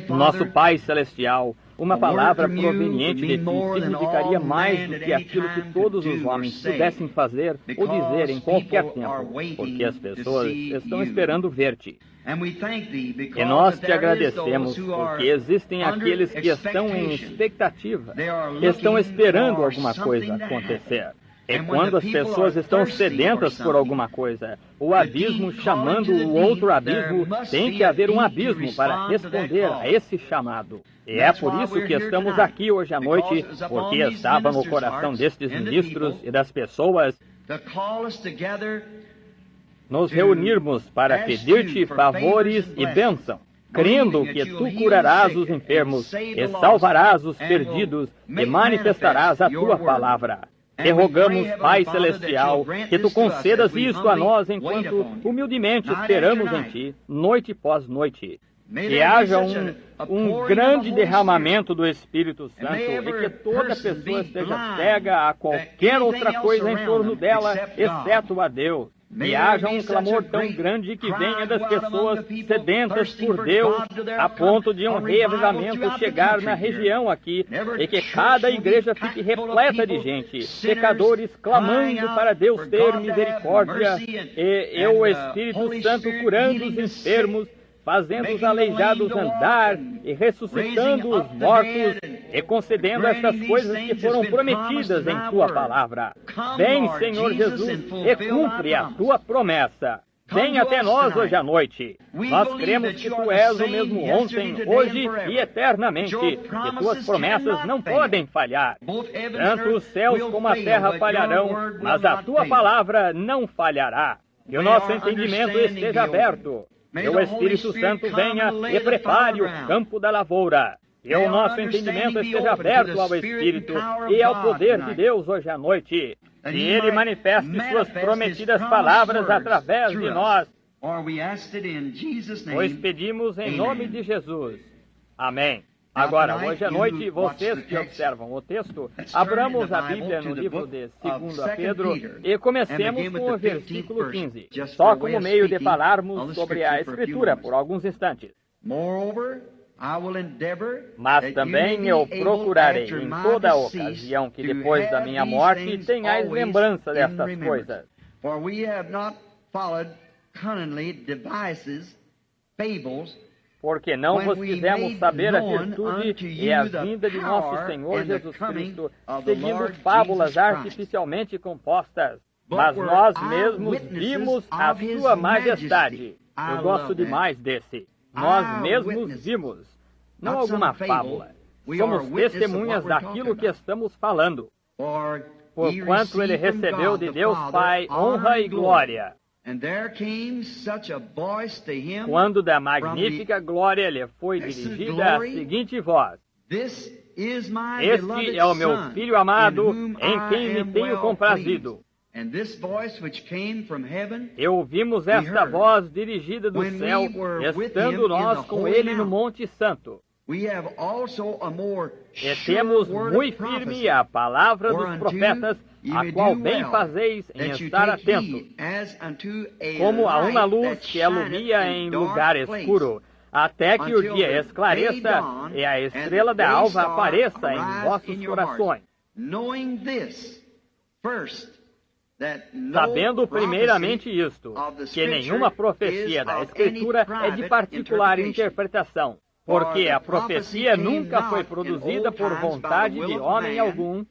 Nosso Pai Celestial, uma palavra proveniente de Ti significaria mais do que aquilo que todos os homens pudessem fazer ou dizer em qualquer tempo, porque as pessoas estão esperando ver-te. E nós te agradecemos porque existem aqueles que estão em expectativa, estão esperando alguma coisa acontecer. E quando as pessoas estão sedentas por alguma coisa, o abismo chamando o outro abismo, tem que haver um abismo para responder a esse chamado. E é por isso que estamos aqui hoje à noite, porque estava no coração destes ministros e das pessoas nos reunirmos para pedir-te favores e bênção, crendo que tu curarás os enfermos e salvarás os perdidos e manifestarás a tua palavra. Te rogamos, Pai Celestial, que tu concedas isto a nós enquanto humildemente esperamos em ti, noite após noite. Que haja um grande derramamento do Espírito Santo e que toda pessoa esteja cega a qualquer outra coisa em torno dela, exceto a Deus. Que haja um clamor tão grande que venha das pessoas sedentas por Deus, a ponto de um reavivamento chegar na região aqui, e que cada igreja fique repleta de gente, pecadores clamando para Deus ter misericórdia, e o Espírito Santo curando os enfermos, fazendo os aleijados andar e ressuscitando os mortos e concedendo estas coisas que foram prometidas em Tua palavra. Vem, Senhor Jesus, e cumpre a Tua promessa. Vem até nós hoje à noite. Nós cremos que Tu és o mesmo ontem, hoje e eternamente, e Tuas promessas não podem falhar. Tanto os céus como a terra falharão, mas a Tua palavra não falhará. Que o nosso entendimento esteja aberto. Que o Espírito Santo venha e prepare o campo da lavoura. Que o nosso entendimento esteja aberto ao Espírito e ao poder de Deus hoje à noite. Que Ele manifeste Suas prometidas palavras através de nós. Pois pedimos em nome de Jesus. Amém. Agora, hoje à noite, vocês que observam o texto, abramos a Bíblia no livro de 2 Pedro e comecemos com o versículo 15, só como meio de falarmos sobre a Escritura por alguns instantes. Mas também eu procurarei em toda ocasião que depois da minha morte tenhais lembrança destas coisas. Porque não vos fizemos saber a virtude e a vinda de nosso Senhor Jesus Cristo, seguindo fábulas artificialmente compostas, mas nós mesmos vimos a Sua majestade. Eu gosto demais desse. Nós mesmos vimos, não alguma fábula. Somos testemunhas daquilo que estamos falando. Porquanto Ele recebeu de Deus Pai honra e glória. Quando da magnífica glória lhe foi dirigida a seguinte voz: Este é o meu Filho amado, em quem me tenho comprazido. E ouvimos esta voz dirigida do céu, estando nós com Ele no Monte Santo. E temos muito firme a palavra dos profetas, a qual bem fazeis em estar atento, como a uma luz que alumia em lugar escuro, até que o dia esclareça e a estrela da alva apareça em vossos corações. Sabendo primeiramente isto, que nenhuma profecia da Escritura é de particular interpretação, porque a profecia nunca foi produzida por vontade de homem algum,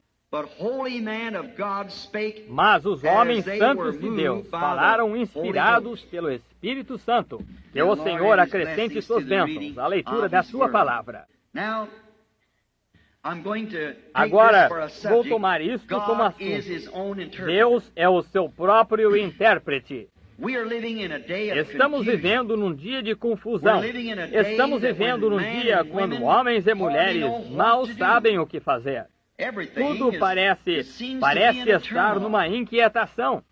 mas os homens santos de Deus falaram inspirados pelo Espírito Santo. Que o Senhor acrescente suas bênçãos à leitura da sua palavra. Agora, vou tomar isto como assunto. Deus é o seu próprio intérprete. Estamos vivendo num dia de confusão. Estamos vivendo num dia quando homens e mulheres mal sabem o que fazer. Tudo parece estar numa inquietação.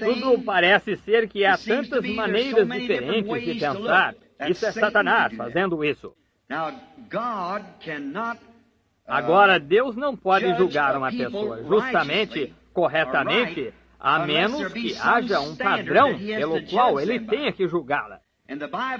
Tudo parece ser que há tantas maneiras diferentes de pensar. Isso é Satanás fazendo isso. Agora, Deus não pode julgar uma pessoa justamente, corretamente, a menos que haja um padrão pelo qual Ele tenha que julgá-la.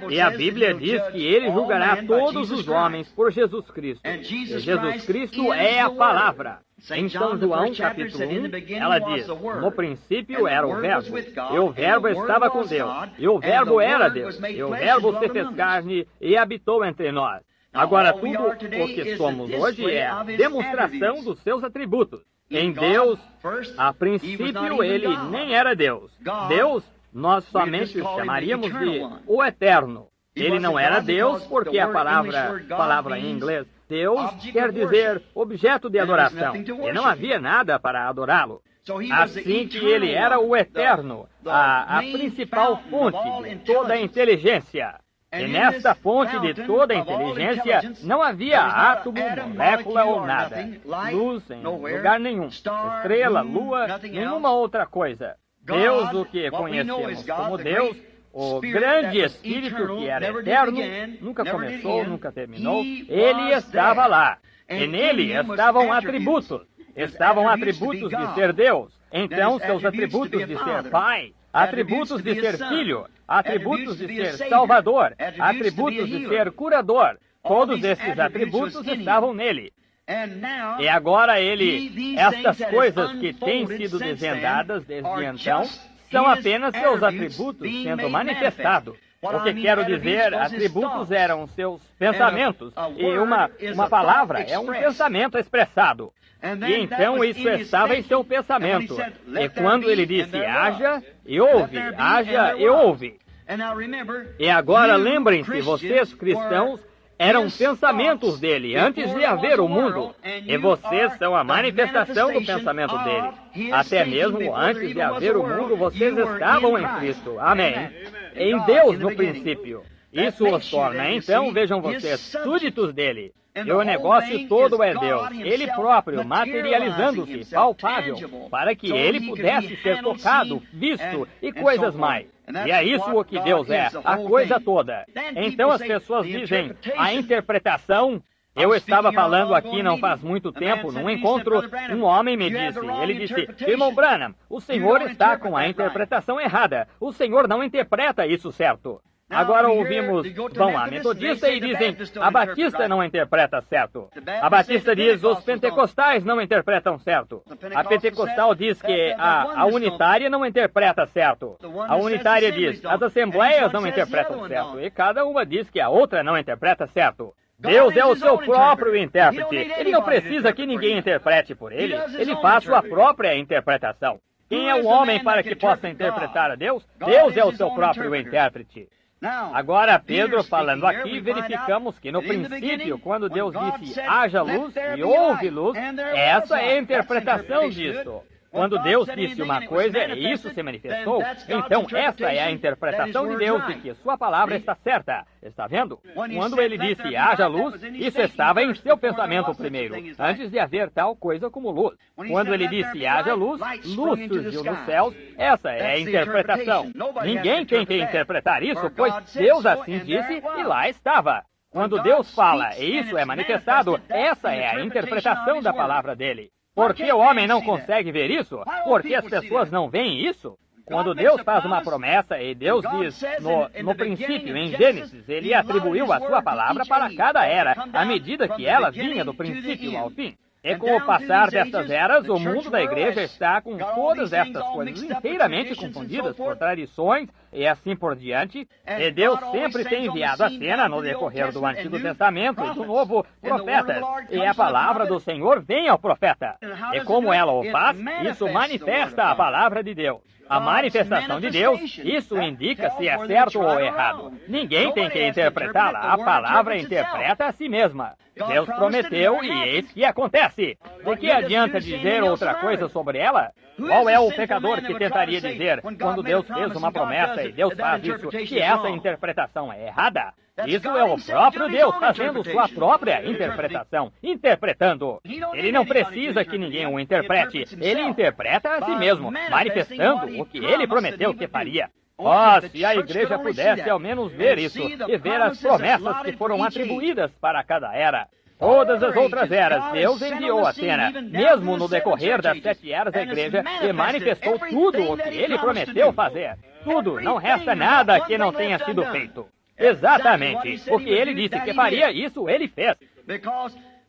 E a Bíblia diz que ele julgará todos os homens por Jesus Cristo. E Jesus Cristo é a palavra. Em São João, capítulo 1, ela diz: no princípio era o Verbo, e o Verbo estava com Deus, e o Verbo era Deus, e o Verbo se fez carne e habitou entre nós. Agora, tudo o que somos hoje é a demonstração dos seus atributos. Em Deus, a princípio, ele nem era Deus. Deus, nós somente chamaríamos de o Eterno. Ele não era Deus porque a palavra em inglês, Deus, quer dizer objeto de adoração. E não havia nada para adorá-lo. Assim que ele era o Eterno, a principal fonte de toda a inteligência. E nesta fonte de toda a inteligência não havia átomo, molécula ou nada. Luz em lugar nenhum. Estrela, lua, nenhuma outra coisa. Deus, o que conhecemos como Deus, o grande Espírito que era eterno, nunca começou, nunca terminou, ele estava lá. E nele estavam atributos. Estavam atributos de ser Deus. Então, seus atributos de ser Pai, atributos de ser Filho, atributos de ser Salvador, atributos de ser Curador. Todos esses atributos estavam nele. E agora estas coisas que têm sido desvendadas desde então, são apenas seus atributos sendo manifestados. O que quero dizer, atributos eram seus pensamentos, e uma palavra é um pensamento expressado. E então isso estava em seu pensamento. E quando ele disse, haja e ouve, haja e ouve. E agora lembrem-se, vocês cristãos eram pensamentos dele antes de haver o mundo. E vocês são a manifestação do pensamento dele. Até mesmo antes de haver o mundo, vocês estavam em Cristo. Amém. Em Deus no princípio. Isso os torna, então, vejam vocês, súditos dele. E o negócio todo é Deus, ele próprio, materializando-se, palpável, para que ele pudesse ser tocado, visto e coisas mais. E é isso o que Deus é, a coisa toda. Então as pessoas dizem, a interpretação... Eu estava falando aqui não faz muito tempo, num encontro, um homem me disse, ele disse, irmão Branham, o senhor está com a interpretação errada, o senhor não interpreta isso certo. Agora ouvimos, vão lá, metodista e dizem, a batista não interpreta certo. A batista diz, os pentecostais não interpretam certo. A pentecostal diz que a unitária não interpreta certo. A unitária diz, as assembleias não interpretam certo. E cada uma diz que a outra não interpreta certo. Deus é o seu próprio intérprete. Ele não precisa que ninguém interprete por ele. Ele faz sua própria interpretação. Quem é o homem para que possa interpretar a Deus? Deus é o seu próprio intérprete. Agora, Pedro falando aqui, verificamos que no princípio, quando Deus disse, haja luz e houve luz, essa é a interpretação disso. Quando Deus disse uma coisa e isso se manifestou, então essa é a interpretação de Deus de que sua palavra está certa. Está vendo? Quando ele disse, haja luz, isso estava em seu pensamento primeiro, antes de haver tal coisa como luz. Quando ele disse, haja luz, luz surgiu nos céus, essa é a interpretação. Ninguém tem que interpretar isso, pois Deus assim disse e lá estava. Quando Deus fala e isso é manifestado, essa é a interpretação da palavra dele. Por que o homem não consegue ver isso? Por que as pessoas não veem isso? Quando Deus faz uma promessa e Deus diz, no princípio, em Gênesis, ele atribuiu a sua palavra para cada era, à medida que ela vinha do princípio ao fim. E com o passar destas eras, o mundo da igreja está com todas estas coisas inteiramente confundidas por tradições e assim por diante. E Deus sempre tem enviado à cena, no decorrer do Antigo Testamento e do Novo, profetas. E a palavra do Senhor vem ao profeta. E como ela o faz, isso manifesta a palavra de Deus. A manifestação de Deus, isso indica se é certo ou errado. Ninguém tem que interpretá-la. A palavra interpreta a si mesma. Deus prometeu e eis que acontece. De que adianta dizer outra coisa sobre ela? Qual é o pecador que tentaria dizer, quando Deus fez uma promessa e Deus faz isso, que essa interpretação é errada? Isso é o próprio Deus fazendo sua própria interpretação, interpretando. Ele não precisa que ninguém o interprete, ele interpreta a si mesmo, manifestando o que ele prometeu que faria. Oh, se a igreja pudesse ao menos ver isso, e ver as promessas que foram atribuídas para cada era. Todas as outras eras, Deus enviou a cena. Mesmo no decorrer das 7 eras da igreja, e manifestou tudo o que Ele prometeu fazer. Tudo, não resta nada que não tenha sido feito. Exatamente. O que Ele disse que faria, isso Ele fez.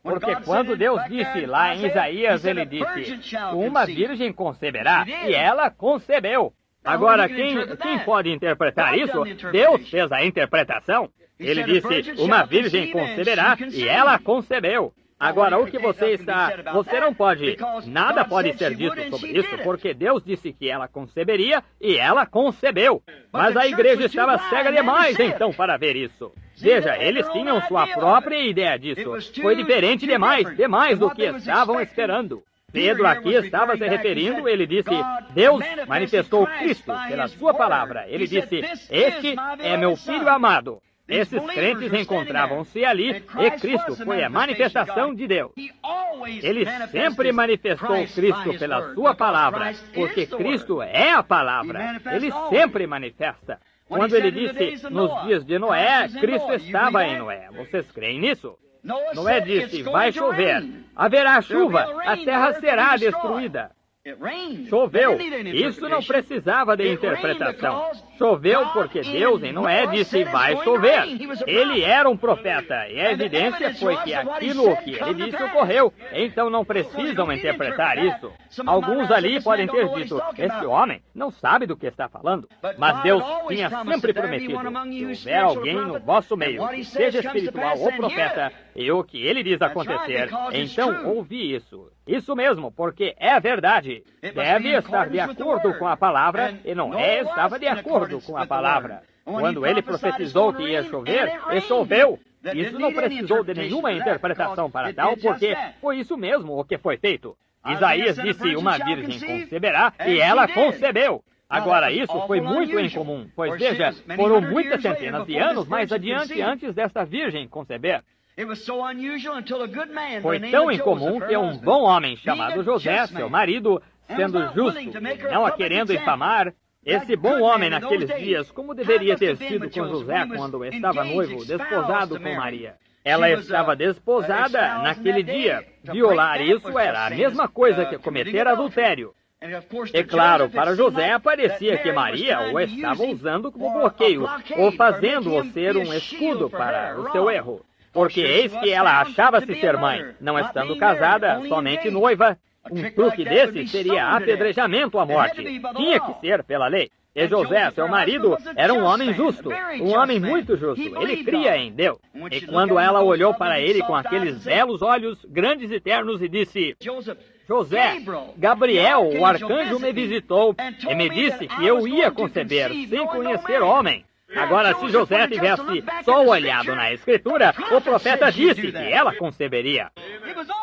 Porque quando Deus disse lá em Isaías, Ele disse, uma virgem conceberá, e ela concebeu. Agora, quem pode interpretar isso? Deus fez a interpretação. Ele disse, uma virgem conceberá, e ela concebeu. Agora, o que você não pode, nada pode ser dito sobre isso, porque Deus disse que ela conceberia, e ela concebeu. Mas a igreja estava cega demais, então, para ver isso. Veja, eles tinham sua própria ideia disso. Foi diferente demais do que estavam esperando. Pedro aqui estava se referindo, ele disse, Deus manifestou Cristo pela sua palavra. Ele disse, este é meu Filho amado. Esses crentes encontravam-se ali e Cristo foi a manifestação de Deus. Ele sempre manifestou Cristo pela sua palavra, porque Cristo é a palavra. Ele sempre manifesta. Quando ele disse, nos dias de Noé, Cristo estava em Noé. Vocês creem nisso? Noé disse, vai chover, haverá chuva, a terra será destruída. Choveu. Isso não precisava de interpretação. Choveu porque Deus em Noé disse, vai chover. Ele era um profeta, e a evidência foi que aquilo que ele disse ocorreu. Então não precisam interpretar isso. Alguns ali podem ter dito, esse homem não sabe do que está falando. Mas Deus tinha sempre prometido, se houver alguém no vosso meio que seja espiritual ou profeta, e o que ele diz acontecer, então ouvi isso. Isso mesmo, porque é verdade. Deve estar de acordo com a palavra, e Noé estava de acordo com a palavra. Quando ele profetizou que ia chover, e choveu. Isso não precisou de nenhuma interpretação para tal, porque foi isso mesmo o que foi feito. Isaías disse, uma virgem conceberá, e ela concebeu. Agora, isso foi muito incomum, pois veja, foram muitas centenas de anos mais adiante antes desta virgem conceber. Foi tão incomum que um bom homem chamado José, seu marido, sendo justo, não a querendo infamar, esse bom homem naqueles dias, como deveria ter sido com José quando estava noivo, desposado com Maria. Ela estava desposada naquele dia. Violar isso era a mesma coisa que cometer adultério. É claro, para José parecia que Maria o estava usando como bloqueio, ou fazendo-o ser um escudo para o seu erro. Porque eis que ela achava-se ser mãe, não estando casada, somente noiva. Um truque desse seria apedrejamento à morte. Tinha que ser pela lei. E José, seu marido, era um homem justo, um homem muito justo. Ele cria em Deus. E quando ela olhou para ele com aqueles belos olhos, grandes e ternos, e disse, José, Gabriel, o arcanjo, me visitou e me disse que eu ia conceber sem conhecer homem. Agora, se José tivesse só olhado na Escritura, o profeta disse que ela conceberia.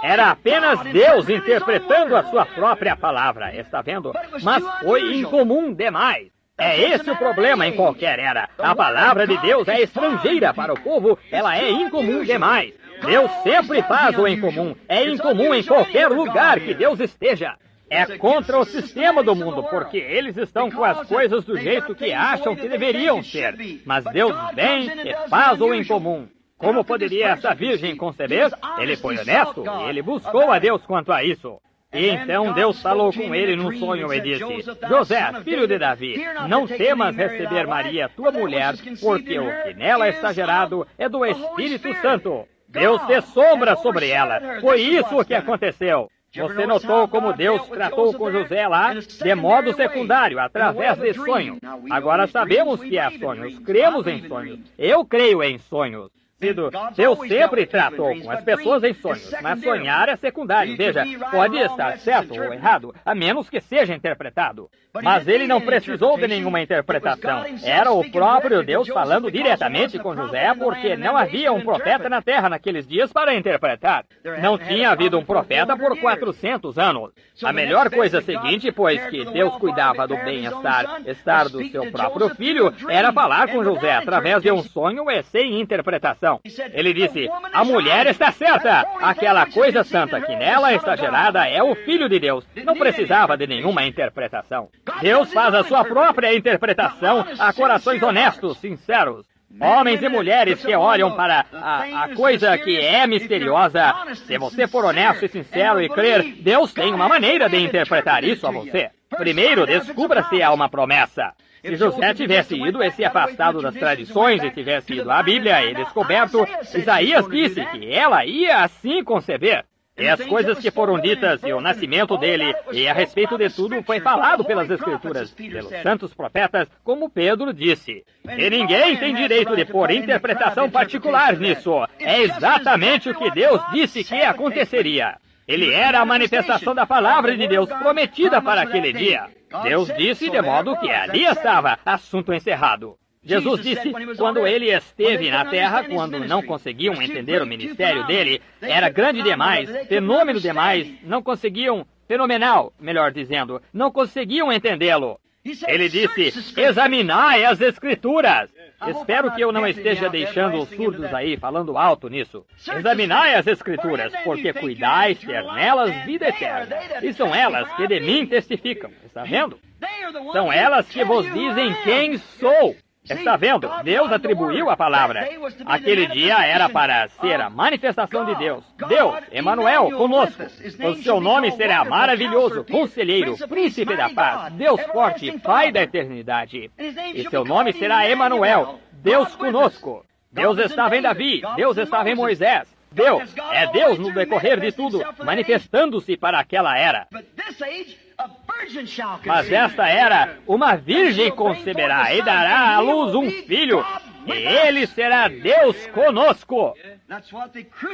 Era apenas Deus interpretando a sua própria palavra, está vendo? Mas foi incomum demais. É esse o problema em qualquer era. A palavra de Deus é estrangeira para o povo, ela é incomum demais. Deus sempre faz o incomum. É incomum em qualquer lugar que Deus esteja. É contra o sistema do mundo, porque eles estão com as coisas do jeito que acham que deveriam ser. Mas Deus vem e faz o incomum. Como poderia essa virgem conceber? Ele foi honesto e ele buscou a Deus quanto a isso. E então Deus falou com ele num sonho e disse, José, filho de Davi, não temas receber Maria, tua mulher, porque o que nela está gerado é do Espírito Santo. Deus fez sombra sobre ela. Foi isso que aconteceu. Você notou como Deus tratou com José lá, de modo secundário, através de sonho. Agora sabemos que há sonhos, cremos em sonhos. Eu creio em sonhos. Deus sempre tratou com as pessoas em sonhos, mas sonhar é secundário. Veja, pode estar certo ou errado, a menos que seja interpretado. Mas ele não precisou de nenhuma interpretação. Era o próprio Deus falando diretamente com José, porque não havia um profeta na terra naqueles dias para interpretar. Não tinha havido um profeta por 400 anos. A melhor coisa seguinte, pois que Deus cuidava do bem-estar do seu próprio filho, era falar com José através de um sonho e sem interpretação. Ele disse, a mulher está certa, aquela coisa santa que nela está gerada é o Filho de Deus. Não precisava de nenhuma interpretação. Deus faz a sua própria interpretação a corações honestos, sinceros. Homens e mulheres que olham para a coisa que é misteriosa, se você for honesto e sincero e crer, Deus tem uma maneira de interpretar isso a você. Primeiro, descubra se há uma promessa. Se José tivesse ido e se afastado das tradições e tivesse ido à Bíblia e descoberto, Isaías disse que ela ia assim conceber. E as coisas que foram ditas e o nascimento dele e a respeito de tudo foi falado pelas Escrituras, pelos santos profetas, como Pedro disse. E ninguém tem direito de pôr interpretação particular nisso. É exatamente o que Deus disse que aconteceria. Ele era a manifestação da palavra de Deus prometida para aquele dia. Deus disse de modo que ali estava, assunto encerrado. Jesus disse, quando ele esteve na terra, quando não conseguiam entender o ministério dele, era grande demais, fenômeno demais, não conseguiam, fenomenal, melhor dizendo, não conseguiam entendê-lo. Ele disse, examinai as Escrituras. Espero que eu não esteja deixando os surdos aí falando alto nisso. Examinai as Escrituras, porque cuidais ter nelas vida eterna. E são elas que de mim testificam. Está vendo? São elas que vos dizem quem sou. Está vendo? Deus atribuiu a palavra. Aquele dia era para ser a manifestação de Deus. Deus, Emanuel, conosco. O seu nome será maravilhoso, conselheiro, príncipe da paz, Deus forte, Pai da eternidade. E seu nome será Emanuel, Deus conosco. Deus estava em Davi, Deus estava em Moisés. Deus é Deus no decorrer de tudo, manifestando-se para aquela era. Mas esta era, uma virgem conceberá e dará à luz um filho, e ele será Deus conosco.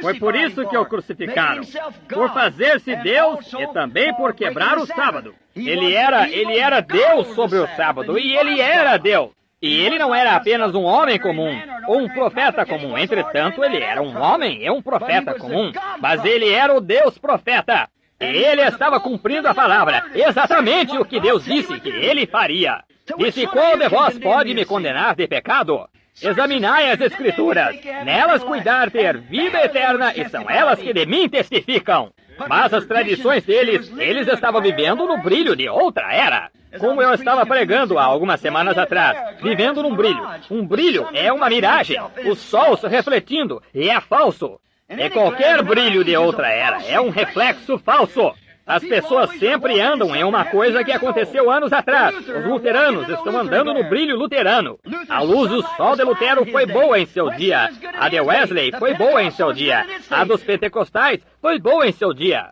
Foi por isso que o crucificaram, por fazer-se Deus e também por quebrar o sábado. Ele era Deus sobre o sábado, e ele era Deus. E ele não era apenas um homem comum, ou um profeta comum. Entretanto, ele era um homem e um profeta comum. Mas ele era o Deus profeta. E ele estava cumprindo a palavra, exatamente o que Deus disse que ele faria. Disse, qual de vós pode me condenar de pecado? Examinai as Escrituras. Nelas cuidar ter vida eterna, e são elas que de mim testificam. Mas as tradições deles, eles estavam vivendo no brilho de outra era. Como eu estava pregando há algumas semanas atrás, vivendo num brilho. Um brilho é uma miragem, o sol se refletindo, e é falso. E qualquer brilho de outra era é um reflexo falso. As pessoas sempre andam em uma coisa que aconteceu anos atrás. Os luteranos estão andando no brilho luterano. A luz do sol de Lutero foi boa em seu dia. A de Wesley foi boa em seu dia. A dos pentecostais foi boa em seu dia.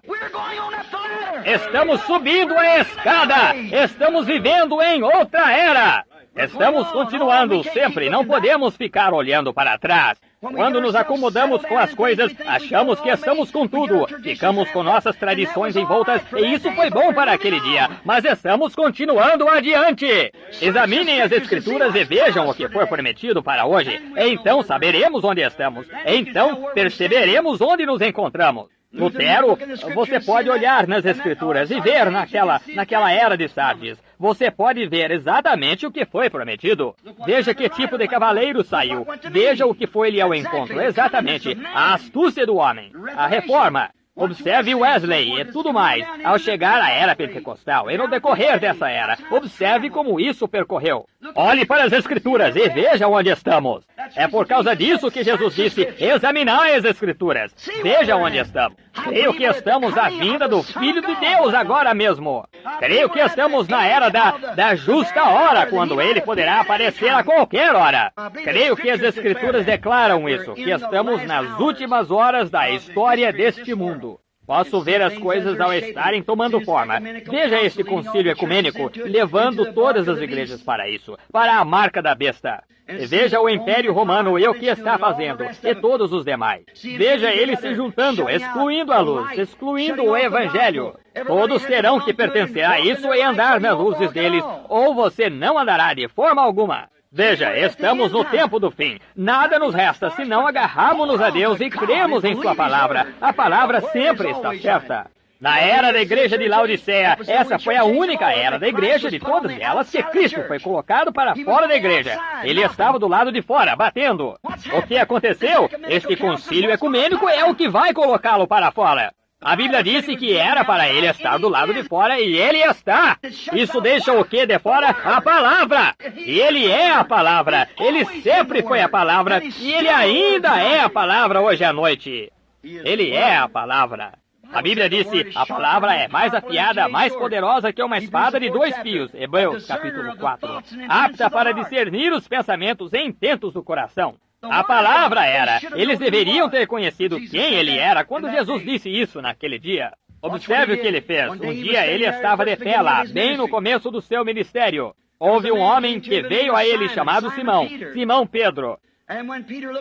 Estamos subindo a escada. Estamos vivendo em outra era. Estamos continuando sempre. Não podemos ficar olhando para trás. Quando nos acomodamos com as coisas, achamos que estamos com tudo. Ficamos com nossas tradições envoltas, e isso foi bom para aquele dia. Mas estamos continuando adiante. Examinem as Escrituras e vejam o que foi prometido para hoje. Então saberemos onde estamos. Então perceberemos onde nos encontramos. Lutero, você pode olhar nas Escrituras e ver naquela era de Sardes. Você pode ver exatamente o que foi prometido. Veja que tipo de cavaleiro saiu. Veja o que foi-lhe ao encontro. Exatamente. A astúcia do homem. A reforma. Observe Wesley e tudo mais. Ao chegar à era pentecostal e no decorrer dessa era, observe como isso percorreu. Olhe para as Escrituras e veja onde estamos. É por causa disso que Jesus disse, examinai as Escrituras. Veja onde estamos. Creio que estamos à vinda do Filho de Deus agora mesmo. Creio que estamos na era da justa hora, quando ele poderá aparecer a qualquer hora. Creio que as Escrituras declaram isso, que estamos nas últimas horas da história deste mundo. Posso ver as coisas ao estarem tomando forma. Veja este concílio ecumênico levando todas as igrejas para isso, para a marca da besta. Veja o Império Romano e o que está fazendo, e todos os demais. Veja eles se juntando, excluindo a luz, excluindo o Evangelho. Todos terão que pertencer a isso e andar nas luzes deles, ou você não andará de forma alguma. Veja, estamos no tempo do fim. Nada nos resta senão agarrarmos-nos a Deus e cremos em sua palavra. A palavra sempre está certa. Na era da igreja de Laodiceia, essa foi a única era da igreja de todas elas que Cristo foi colocado para fora da igreja. Ele estava do lado de fora, batendo. O que aconteceu? Este concílio ecumênico é o que vai colocá-lo para fora. A Bíblia disse que era para ele estar do lado de fora e ele está. Isso deixa o que de fora? A palavra. E ele é a palavra. Ele sempre foi a palavra e ele ainda é a palavra hoje à noite. Ele é a palavra. A Bíblia disse, a palavra é mais afiada, mais poderosa que uma espada de 2 fios. Hebreus capítulo 4. Apta para discernir os pensamentos e intentos do coração. A palavra era. Eles deveriam ter conhecido quem ele era quando Jesus disse isso naquele dia. Observe o que ele fez. Um dia ele estava de pé lá, bem no começo do seu ministério. Houve um homem que veio a ele chamado Simão, Simão Pedro.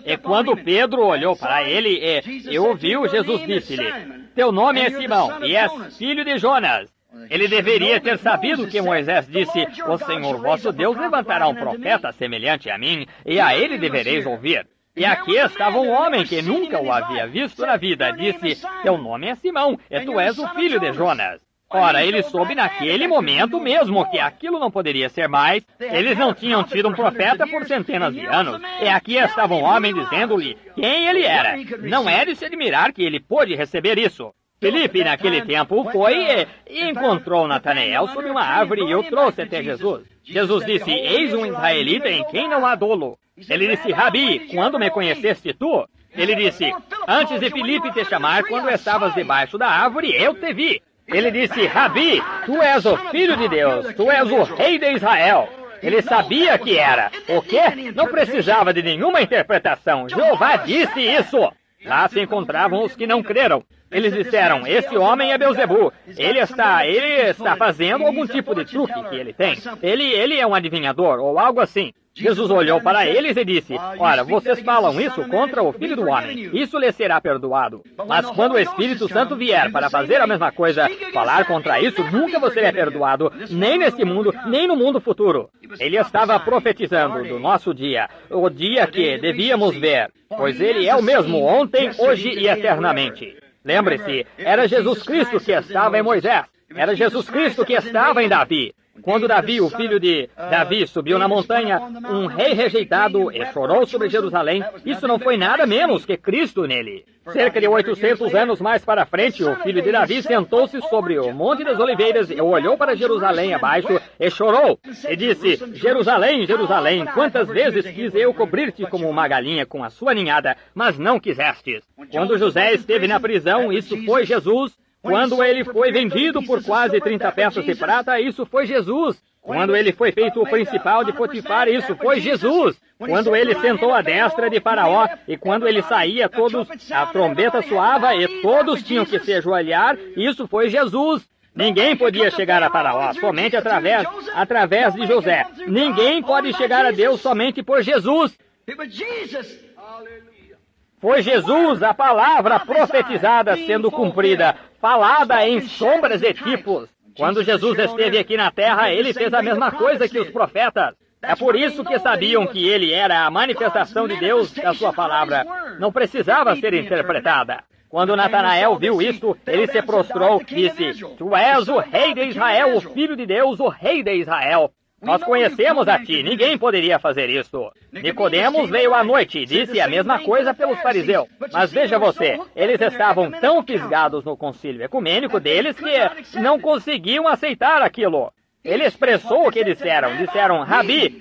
E quando Pedro olhou para ele e ouviu, Jesus disse-lhe, teu nome é Simão e és filho de Jonas. Ele deveria ter sabido que Moisés disse, o Senhor vosso Deus levantará um profeta semelhante a mim, e a ele devereis ouvir. E aqui estava um homem que nunca o havia visto na vida. Disse, teu nome é Simão, e tu és o filho de Jonas. Ora, ele soube naquele momento mesmo que aquilo não poderia ser mais. Eles não tinham tido um profeta por centenas de anos. E aqui estava um homem dizendo-lhe quem ele era. Não é de se admirar que ele pôde receber isso. Filipe, naquele tempo, foi e encontrou Natanael sob uma árvore e o trouxe até Jesus. Jesus disse, eis um israelita em quem não há dolo. Ele disse, Rabi, quando me conheceste tu? Ele disse, antes de Filipe te chamar, quando estavas debaixo da árvore, eu te vi. Ele disse, Rabi, tu és o Filho de Deus, tu és o Rei de Israel. Ele sabia que era. O quê? Não precisava de nenhuma interpretação. Jeová disse isso. Lá se encontravam os que não creram. Eles disseram, esse homem é Belzebu. Ele está fazendo algum tipo de truque que ele tem. Ele é um adivinhador, ou algo assim. Jesus olhou para eles e disse, ora, vocês falam isso contra o Filho do Homem. Isso lhe será perdoado. Mas quando o Espírito Santo vier para fazer a mesma coisa, falar contra isso, nunca você é perdoado, nem neste mundo, nem no mundo futuro. Ele estava profetizando do nosso dia, o dia que devíamos ver, pois ele é o mesmo ontem, hoje e eternamente. Lembre-se, era Jesus Cristo que estava em Moisés. Era Jesus Cristo que estava em Davi. Quando Davi, o filho de Davi, subiu na montanha, um rei rejeitado e chorou sobre Jerusalém, isso não foi nada menos que Cristo nele. Cerca de 800 anos mais para frente, o filho de Davi sentou-se sobre o Monte das Oliveiras e olhou para Jerusalém abaixo e chorou. E disse, Jerusalém, Jerusalém, quantas vezes quis eu cobrir-te como uma galinha com a sua ninhada, mas não quisestes. Quando José esteve na prisão, isso foi Jesus. Quando ele foi vendido por quase 30 peças de prata, isso foi Jesus. Quando ele foi feito o principal de Potifar, isso foi Jesus. Quando ele sentou à destra de Faraó, e quando ele saía, a trombeta soava e todos tinham que se ajoelhar, isso foi Jesus. Ninguém podia chegar a Faraó somente através de José. Ninguém pode chegar a Deus somente por Jesus. Foi Jesus, a palavra profetizada sendo cumprida, falada em sombras e tipos. Quando Jesus esteve aqui na terra, ele fez a mesma coisa que os profetas. É por isso que sabiam que ele era a manifestação de Deus da sua palavra. Não precisava ser interpretada. Quando Natanael viu isto, ele se prostrou e disse, tu és o Rei de Israel, o Filho de Deus, o Rei de Israel. Nós conhecemos a ti, ninguém poderia fazer isso. Nicodemos veio à noite e disse a mesma coisa pelos fariseus. Mas veja você, eles estavam tão fisgados no concílio ecumênico deles que não conseguiam aceitar aquilo. Ele expressou o que disseram. Disseram, Rabi,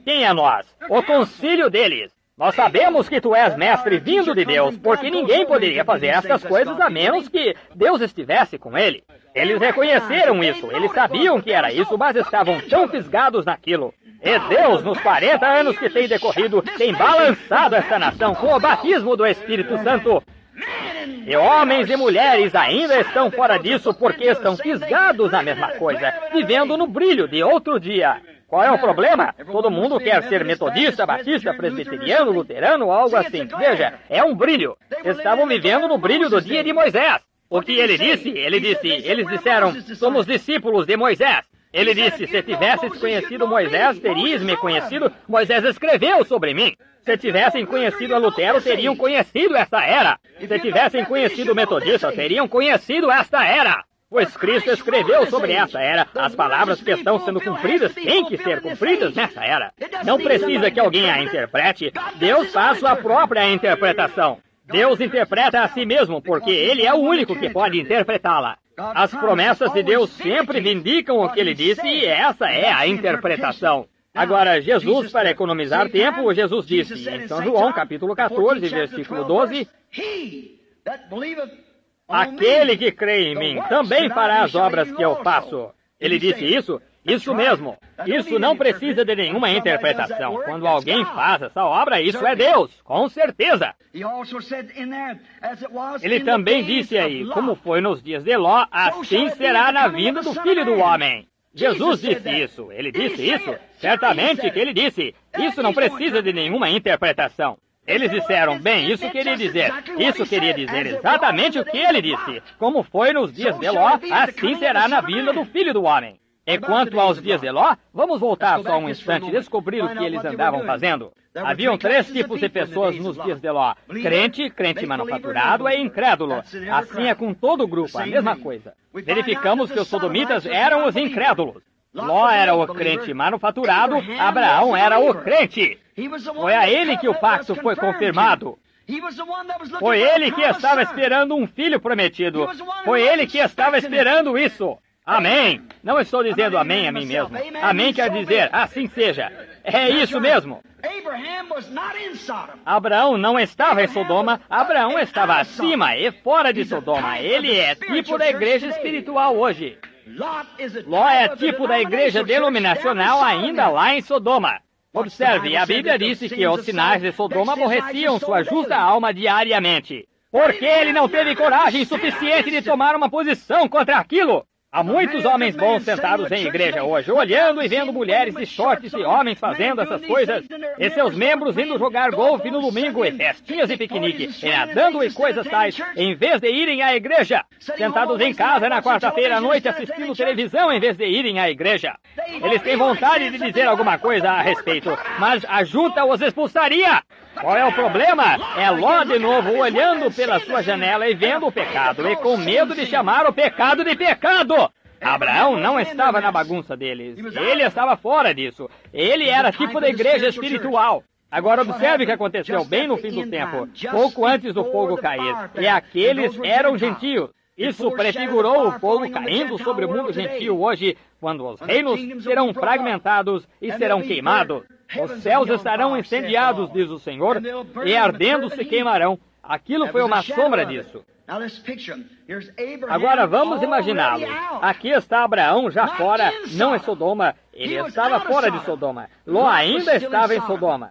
quem é nós? O concílio deles. Nós sabemos que tu és mestre vindo de Deus, porque ninguém poderia fazer estas coisas a menos que Deus estivesse com ele. Eles reconheceram isso, eles sabiam que era isso, mas estavam tão fisgados naquilo. E Deus, nos 40 anos que tem decorrido, tem balançado esta nação com o batismo do Espírito Santo. E homens e mulheres ainda estão fora disso porque estão fisgados na mesma coisa, vivendo no brilho de outro dia. Qual é o problema? Todo mundo quer ser metodista, batista, presbiteriano, luterano ou algo assim. Veja, é um brilho. Estavam vivendo no brilho do dia de Moisés. O que ele disse? Eles disseram, somos discípulos de Moisés. Ele disse, se tivesses conhecido Moisés, terias me conhecido. Moisés escreveu sobre mim. Se tivessem conhecido a Lutero, teriam conhecido esta era. Se tivessem conhecido o metodista, teriam conhecido esta era. Pois Cristo escreveu sobre essa era. As palavras que estão sendo cumpridas têm que ser cumpridas nessa era. Não precisa que alguém a interprete. Deus faz sua própria interpretação. Deus interpreta a si mesmo, porque Ele é o único que pode interpretá-la. As promessas de Deus sempre vindicam o que Ele disse e essa é a interpretação. Agora, Jesus, para economizar tempo, Jesus disse em São João, capítulo 14, versículo 12, aquele que crê em mim também fará as obras que eu faço. Ele disse isso? Isso mesmo. Isso não precisa de nenhuma interpretação. Quando alguém faz essa obra, isso é Deus, com certeza. Ele também disse aí, como foi nos dias de Ló, assim será na vinda do Filho do Homem. Jesus disse isso. Ele disse isso? Certamente que ele disse. Isso não precisa de nenhuma interpretação. Eles disseram, bem, isso queria dizer exatamente o que ele disse. Como foi nos dias de Ló, assim será na vinda do Filho do Homem. E quanto aos dias de Ló, vamos voltar só um instante e descobrir o que eles andavam fazendo. Haviam 3 tipos de pessoas nos dias de Ló. Crente manufaturado e incrédulo. Assim é com todo o grupo, a mesma coisa. Verificamos que os sodomitas eram os incrédulos. Ló era o crente manufaturado, Abraão era o crente. Foi a ele que o pacto foi confirmado. Foi ele que estava esperando um filho prometido. Foi ele que estava esperando isso. Amém. Não estou dizendo amém a mim mesmo. Amém quer dizer, assim seja. É isso mesmo. Abraão não estava em Sodoma, Abraão estava acima e fora de Sodoma. Ele é tipo da igreja espiritual hoje. Ló é tipo da igreja denominacional ainda lá em Sodoma. Observe, a Bíblia disse que os sinais de Sodoma aborreciam sua justa alma diariamente. Porque ele não teve coragem suficiente de tomar uma posição contra aquilo. Há muitos homens bons sentados em igreja hoje, olhando e vendo mulheres de shorts e homens fazendo essas coisas, e seus membros indo jogar golfe no domingo, e festinhas e piquenique, e nadando e coisas tais, em vez de irem à igreja. Sentados em casa na quarta-feira à noite assistindo televisão em vez de irem à igreja. Eles têm vontade de dizer alguma coisa a respeito, mas a junta os expulsaria. Qual é o problema? É Ló de novo olhando pela sua janela e vendo o pecado, e com medo de chamar o pecado de pecado. Abraão não estava na bagunça deles. Ele estava fora disso. Ele era tipo da igreja espiritual. Agora observe o que aconteceu bem no fim do tempo, pouco antes do fogo cair. E aqueles eram gentios. Isso prefigurou o fogo caindo sobre o mundo gentio hoje, quando os reinos serão fragmentados e serão queimados. Os céus estarão incendiados, diz o Senhor, e ardendo se queimarão. Aquilo foi uma sombra disso. Agora vamos imaginá-lo. Aqui está Abraão já fora, não em Sodoma. Ele estava fora de Sodoma. Ló ainda estava em Sodoma.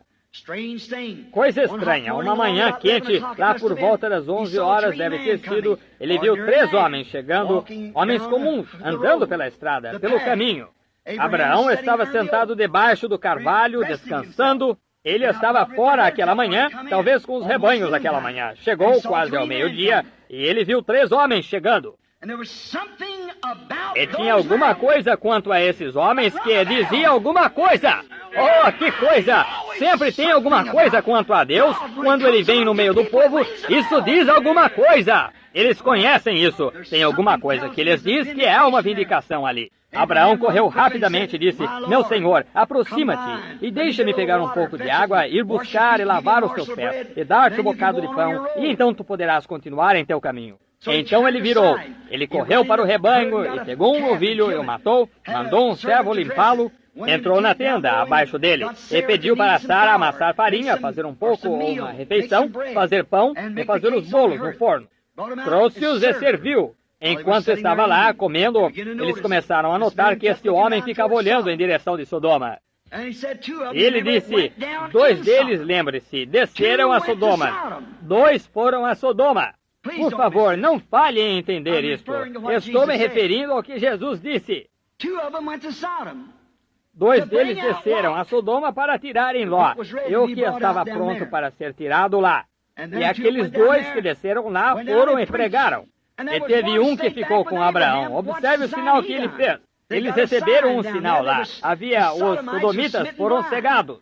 Coisa estranha, uma manhã quente, lá por volta das 11 horas deve ter sido, ele viu 3 homens chegando, homens comuns, andando pela estrada, pelo caminho. Abraão estava sentado debaixo do carvalho, descansando. Ele estava fora aquela manhã, talvez com os rebanhos aquela manhã. Chegou quase ao meio-dia e ele viu 3 homens chegando. E tinha alguma coisa quanto a esses homens que dizia alguma coisa. Oh, que coisa! Sempre tem alguma coisa quanto a Deus. Quando ele vem no meio do povo, isso diz alguma coisa. Eles conhecem isso. Tem alguma coisa que lhes diz que há uma vindicação ali. Abraão correu rapidamente e disse, meu senhor, aproxima-te e deixa-me pegar um pouco de água, ir buscar e lavar os teus pés, e dar-te um bocado de pão, e então tu poderás continuar em teu caminho. Então ele virou, ele correu para o rebanho e pegou um novilho e o matou, mandou um servo limpá-lo, entrou na tenda abaixo dele e pediu para Sara amassar farinha, fazer um pouco ou uma refeição, fazer pão e fazer os bolos no forno. Trouxe-os e serviu. Enquanto estava lá comendo, eles começaram a notar que este homem ficava olhando em direção de Sodoma. Ele disse, 2 deles, lembre-se, desceram a Sodoma. 2 foram a Sodoma. Por favor, não falhe em entender isto. Estou me referindo ao que Jesus disse. 2 deles desceram a Sodoma para tirarem Ló, e o que estava pronto para ser tirado lá. E aqueles 2 que desceram lá foram e pregaram. E teve um que ficou com Abraão. Observe o sinal que ele fez. Eles receberam um sinal lá. Os sodomitas foram cegados.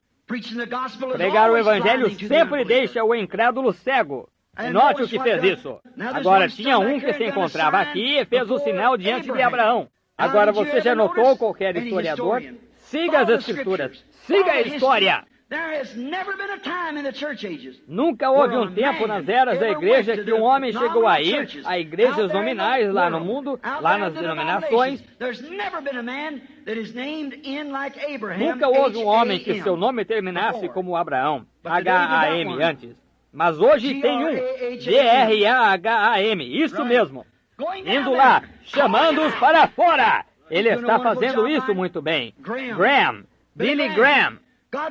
Pregar o evangelho sempre deixa o incrédulo cego. Note o que fez isso. Agora tinha um que se encontrava aqui e fez o sinal diante de Abraão. Agora você já notou, qualquer historiador? Siga as escrituras. Siga a história. Nunca houve um tempo nas eras da igreja que um homem chegou a ir a igrejas nominais lá no mundo, lá nas denominações. Nunca houve um homem que seu nome terminasse como Abraão, H-A-M, antes. Mas hoje tem um, G-R-A-H-A-M, isso mesmo. Indo lá, chamando-os para fora. Ele está fazendo isso muito bem. Graham, Billy Graham,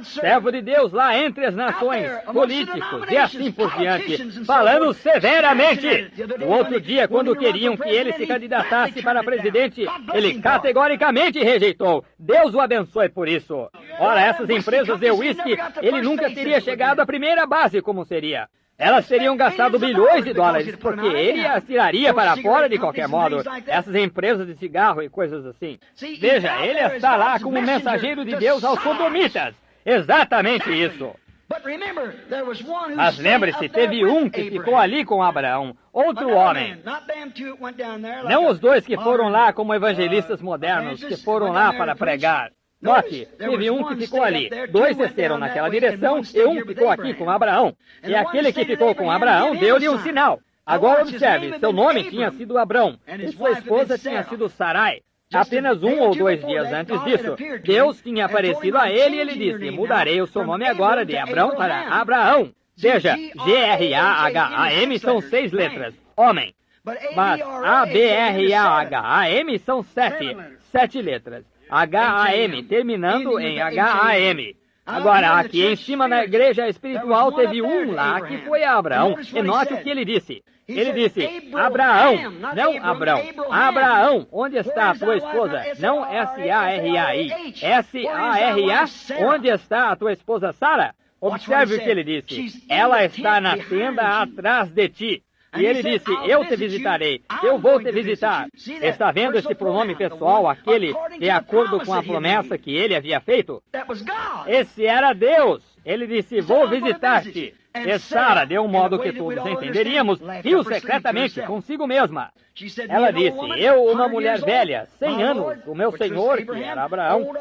servo de Deus lá entre as nações, políticos e assim por diante, falando severamente. O outro dia, quando queriam que ele se candidatasse para presidente, ele categoricamente rejeitou. Deus o abençoe por isso. Ora, essas empresas de uísque, ele nunca teria chegado à primeira base como seria. Elas teriam gastado bilhões de dólares, porque ele as tiraria para fora de qualquer modo. Essas empresas de cigarro e coisas assim. Veja, ele está lá como mensageiro de Deus aos sodomitas. Exatamente isso. Mas lembre-se, teve um que ficou ali com Abraão, outro homem. Não os dois que foram lá como evangelistas modernos, que foram lá para pregar. Note, teve um que ficou ali, dois desceram naquela direção e um ficou aqui com Abraão. E aquele que ficou com Abraão deu-lhe um sinal. Agora observe, seu nome tinha sido Abrão e sua esposa tinha sido Sarai. Apenas 1 ou 2 dias antes disso, Deus tinha aparecido a ele e ele disse, mudarei o seu nome agora de Abrão para Abraão. Veja, G-R-A-H-A-M são 6 letras, homem. Mas A-B-R-A-H-A-M são 7 letras. H-A-M, terminando em H-A-M. Agora, aqui em cima na igreja espiritual teve um lá que foi Abraão. E note o que ele disse. Ele disse, Abraão, não Abrão. Abraão, onde está a tua esposa? Não S-A-R-A-I. S-A-R-A, onde está a tua esposa Sara? Observe o que ele disse. Ela está na tenda atrás de ti. E ele disse, eu te visitarei, eu vou te visitar. Está vendo esse pronome pessoal, aquele de acordo com a promessa que ele havia feito? Esse era Deus. Ele disse, vou visitar-te. E Sara, de um modo que todos entenderíamos, riu secretamente consigo mesma. Ela disse, eu, uma mulher velha, 100 anos, o meu senhor, que era Abraão,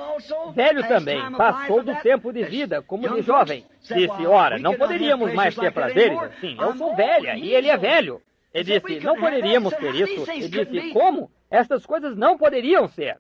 velho também, passou do tempo de vida como de jovem. Disse, ora, não poderíamos mais ter prazeres assim, eu sou velha e ele é velho. Ele disse, não poderíamos ter isso. Ele disse, como? Estas coisas não poderiam ser.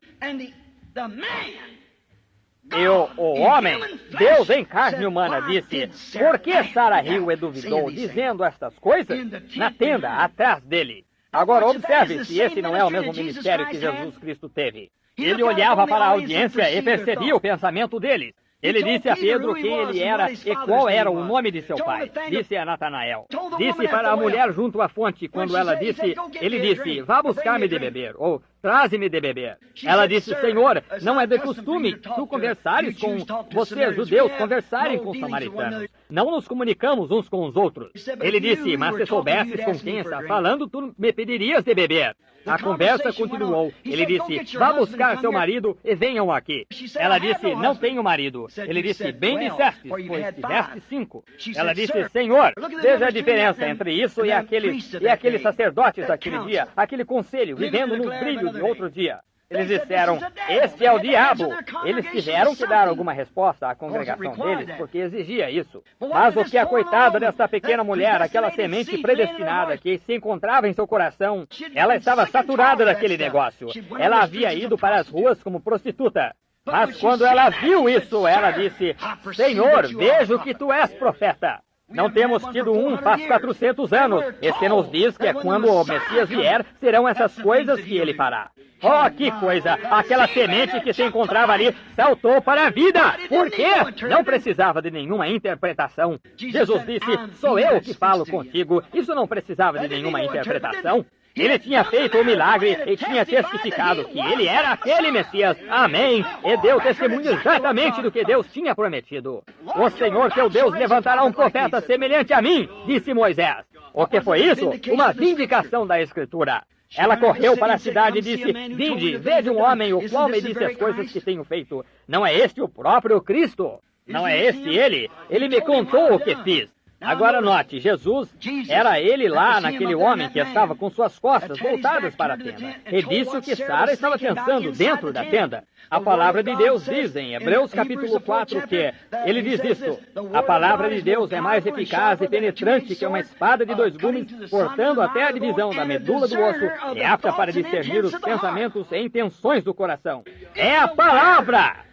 E o homem, Deus em carne humana, disse, por que Sara riu e duvidou, dizendo estas coisas? Na tenda, atrás dele. Agora observe se esse não é o mesmo ministério que Jesus Cristo teve. Ele olhava para a audiência e percebia o pensamento deles. Ele disse a Pedro quem ele era e qual era o nome de seu pai. Disse a Natanael. Disse para a mulher junto à fonte, quando ela disse, ele disse, vá buscar-me de beber, ou traze-me de beber. Ela disse, Senhor, não é de costume tu conversares com vocês, judeus, conversarem com os samaritanos. Não nos comunicamos uns com os outros. Ele disse, mas se soubesses com quem estás falando, tu me pedirias de beber. A conversa continuou. Ele disse, vá buscar seu marido e venham aqui. Ela disse, não tenho marido. Ele disse, bem disseste, pois tiveste 5. Ela disse, Senhor, veja a diferença entre isso e aqueles sacerdotes daquele dia, aquele conselho, vivendo no brilho de outro dia. Eles disseram, este é o diabo. Eles tiveram que dar alguma resposta à congregação deles, porque exigia isso. Mas o que a coitada desta pequena mulher, aquela semente predestinada que se encontrava em seu coração, ela estava saturada daquele negócio. Ela havia ido para as ruas como prostituta. Mas quando ela viu isso, ela disse, Senhor, vejo que tu és profeta. Não temos tido um faz 400 anos. Esse nos diz que é quando o Messias vier, serão essas coisas que ele fará. Oh, que coisa! Aquela semente que se encontrava ali saltou para a vida. Por quê? Não precisava de nenhuma interpretação. Jesus disse, sou eu que falo contigo. Isso não precisava de nenhuma interpretação. Ele tinha feito o milagre e tinha testificado que ele era aquele Messias. Amém. E deu testemunho exatamente do que Deus tinha prometido. O Senhor teu Deus levantará um profeta semelhante a mim, disse Moisés. O que foi isso? Uma vindicação da Escritura. Ela correu para a cidade e disse, vinde, veja um homem o qual me disse as coisas que tenho feito. Não é este o próprio Cristo? Não é este ele? Ele me contou o que fiz. Agora note, Jesus, era ele lá naquele homem que estava com suas costas voltadas para a tenda. E disse o que Sara estava pensando dentro da tenda. A palavra de Deus diz em Hebreus capítulo 4 que ele diz isso: a palavra de Deus é mais eficaz e penetrante que uma espada de 2 gumes, cortando até a divisão da medula do osso, e apta para discernir os pensamentos e intenções do coração. É a palavra!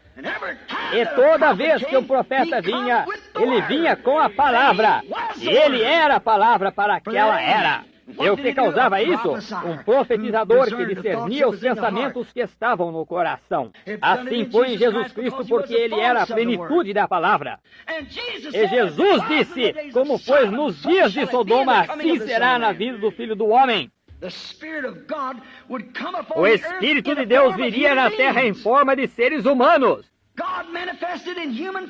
E toda vez que o profeta vinha, ele vinha com a palavra. E ele era a palavra para aquela era. E o que causava isso? Um profetizador que discernia os pensamentos que estavam no coração. Assim foi em Jesus Cristo, porque ele era a plenitude da palavra. E Jesus disse, como foi nos dias de Sodoma, assim será na vida do Filho do Homem. O Espírito de Deus viria na terra em forma de seres humanos.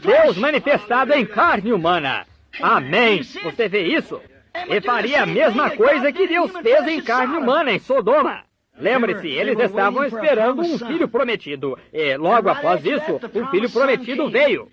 Deus manifestado em carne humana. Amém. Você vê isso? E faria a mesma coisa que Deus fez em carne humana em Sodoma. Lembre-se, eles estavam esperando um filho prometido. E logo após isso, o filho prometido veio.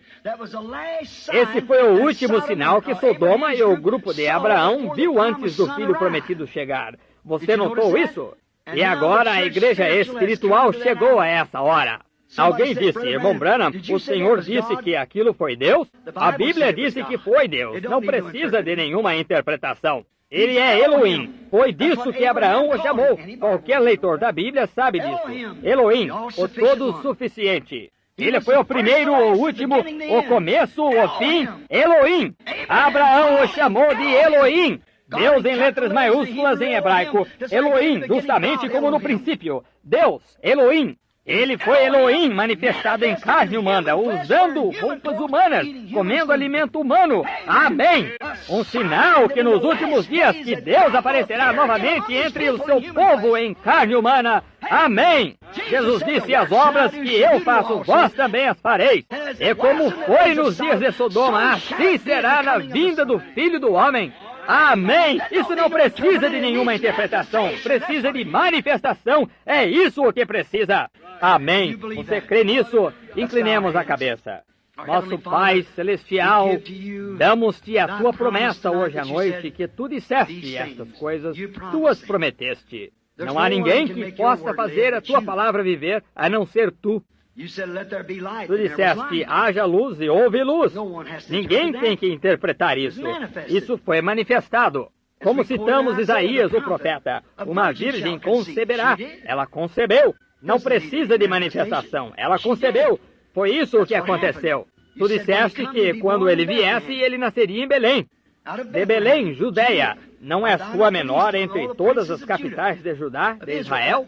Esse foi o último sinal que Sodoma e o grupo de Abraão viu antes do filho prometido chegar. Você notou isso? E agora a igreja espiritual chegou a essa hora. Alguém disse, irmão Branham, o Senhor disse que aquilo foi Deus? A Bíblia disse que foi Deus. Não precisa de nenhuma interpretação. Ele é Elohim. Foi disso que Abraão o chamou. Qualquer leitor da Bíblia sabe disso. Elohim, o todo-suficiente. Ele foi o primeiro, o último, o começo, o fim. Elohim. Abraão o chamou de Elohim. Deus em letras maiúsculas em hebraico. Elohim, justamente como no princípio. Deus, Elohim. Ele foi Elohim manifestado em carne humana, usando roupas humanas, comendo alimento humano. Amém! Um sinal que nos últimos dias que Deus aparecerá novamente entre o seu povo em carne humana. Amém! Jesus disse, as obras que eu faço, vós também as fareis. E como foi nos dias de Sodoma, assim será na vinda do Filho do Homem. Amém! Isso não precisa de nenhuma interpretação, precisa de manifestação. É isso o que precisa. Amém! Você crê nisso? Inclinemos a cabeça. Nosso Pai Celestial, damos-te a tua promessa hoje à noite, que tu disseste estas coisas, tu as prometeste. Não há ninguém que possa fazer a tua palavra viver, a não ser tu. Tu disseste, haja luz e houve luz. Ninguém tem que interpretar isso. Isso foi manifestado. Como citamos Isaías, o profeta, uma virgem conceberá. Ela concebeu. Não precisa de manifestação. Ela concebeu. Foi isso o que aconteceu. Tu disseste que quando ele viesse, ele nasceria em Belém. De Belém, Judeia. Não és tu a menor entre todas as capitais de Judá, de Israel?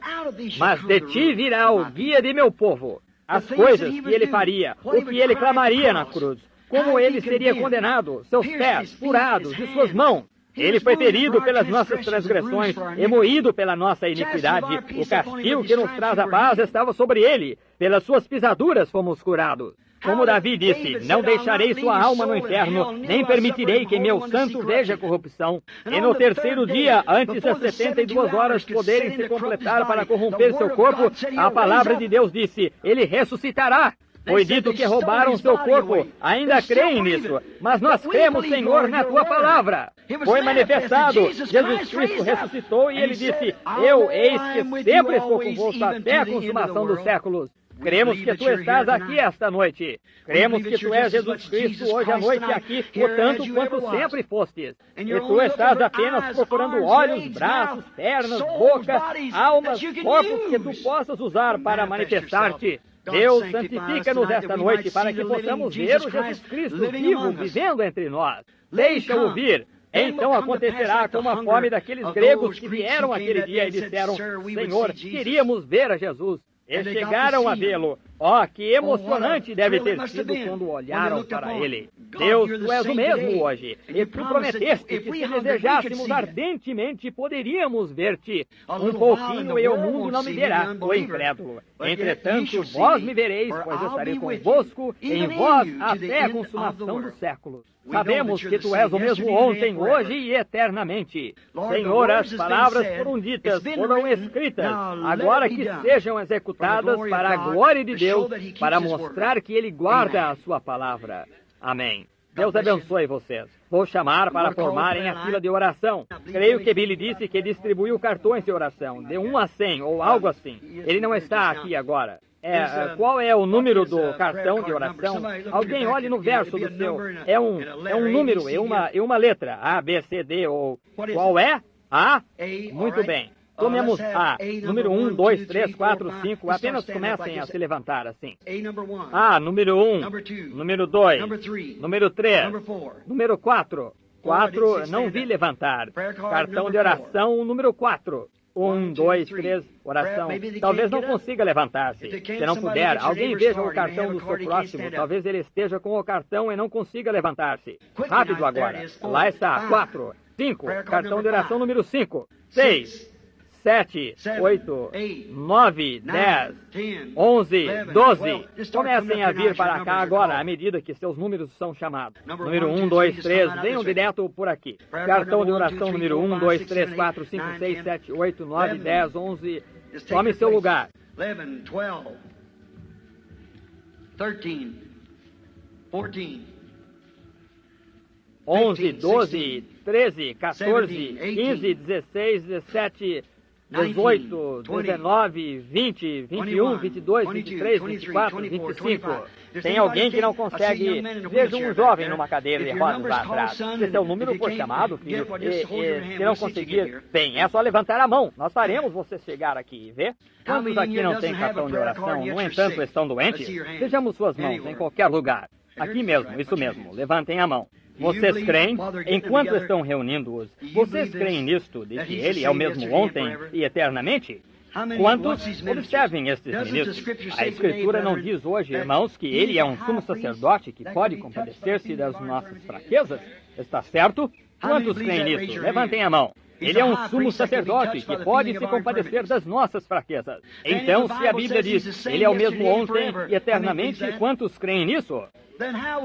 Mas de ti virá o guia de meu povo. As coisas que ele faria, o que ele clamaria na cruz, como ele seria condenado, seus pés furados de suas mãos. Ele foi ferido pelas nossas transgressões e moído pela nossa iniquidade. O castigo que nos traz a paz estava sobre ele. Pelas suas pisaduras fomos curados. Como Davi disse, não deixarei sua alma no inferno, nem permitirei que meu santo veja corrupção. E no terceiro dia, antes das 72 horas poderem se completar para corromper seu corpo, a palavra de Deus disse, ele ressuscitará. Foi dito que roubaram seu corpo. Ainda creem nisso. Mas nós cremos, Senhor, na tua palavra. Foi manifestado. Jesus Cristo ressuscitou e ele disse, eu eis que sempre estou convosco até a consumação dos séculos. Cremos que tu estás aqui esta noite. Cremos que tu és Jesus Cristo hoje à noite aqui, o tanto quanto sempre fostes. E tu estás apenas procurando olhos, braços, pernas, boca, almas, corpos que tu possas usar para manifestar-te. Deus, santifica-nos esta noite para que possamos ver o Jesus Cristo vivo, vivendo entre nós. Deixa-o vir. Então acontecerá como a fome daqueles gregos que vieram aquele dia e disseram, Senhor, queríamos ver a Jesus. E chegaram a vê-lo. Oh, que emocionante deve ter sido quando olharam para ele. Deus, tu és o mesmo hoje. E tu prometeste que se desejássemos ardentemente, poderíamos ver-te. Um pouquinho e o mundo não me verá, o incrédulo. Entretanto, vós me vereis, pois eu estarei convosco, em vós, até a consumação dos séculos. Sabemos que tu és o mesmo ontem, hoje e eternamente. Senhor, as palavras foram ditas, foram escritas, agora que sejam executadas para a glória de Deus, para mostrar que Ele guarda a sua palavra. Amém. Deus abençoe vocês. Vou chamar para formarem a fila de oração. Creio que Billy disse que distribuiu cartões de oração, de 1 a 100 ou algo assim. Ele não está aqui agora. Qual é o número do cartão de oração? Alguém olhe no verso do seu. É um número, é uma letra. A, B, C, D ou... Qual é? A? Muito bem. Tomemos A. Número 1, 2, 3, 4, 5. Apenas comecem a se levantar assim. A, número 1. Número 2. Número 3. Número 4. 4, não vi levantar. Cartão de oração, número 4. 1, 2, 3, oração. Talvez não consiga levantar-se. Se não puder, alguém veja o cartão do seu próximo. Talvez ele esteja com o cartão e não consiga levantar-se. Rápido agora. Lá está. 4, 5. Cartão de oração número 5. 6, 7, 8, 9, 10, 11, 12. Comecem a vir para cá agora, à medida que seus números são chamados. Número 1, 2, 3, venham direto por aqui. Cartão de oração número 1, 2, 3, 4, 5, 6, 7, 8, 9, 10, 11. Tome seu lugar. 11, 12, 13, 14, 11, 12, 13, 14, 15, 16, 17, 18, 19, 20, 21, 22, 23, 24, 25. Tem alguém que não consegue... Veja um jovem numa cadeira de rodas lá atrás. Se seu número for chamado, filho, e se não conseguir... Bem, é só levantar a mão. Nós faremos você chegar aqui e ver. Quantos aqui não têm cartão de oração, no entanto estão doentes? Vejamos suas mãos em qualquer lugar. Aqui mesmo, isso mesmo. Levantem a mão. Vocês creem, enquanto estão reunindo-os, vocês creem nisto, de que ele é o mesmo ontem e eternamente? Quantos? Observem estes ministros. A Escritura não diz hoje, irmãos, que ele é um sumo sacerdote que pode compadecer-se das nossas fraquezas? Está certo? Quantos creem nisso? Levantem a mão. Ele é um sumo sacerdote que pode se compadecer das nossas fraquezas. Então, se a Bíblia diz, ele é o mesmo ontem e eternamente, quantos creem nisso?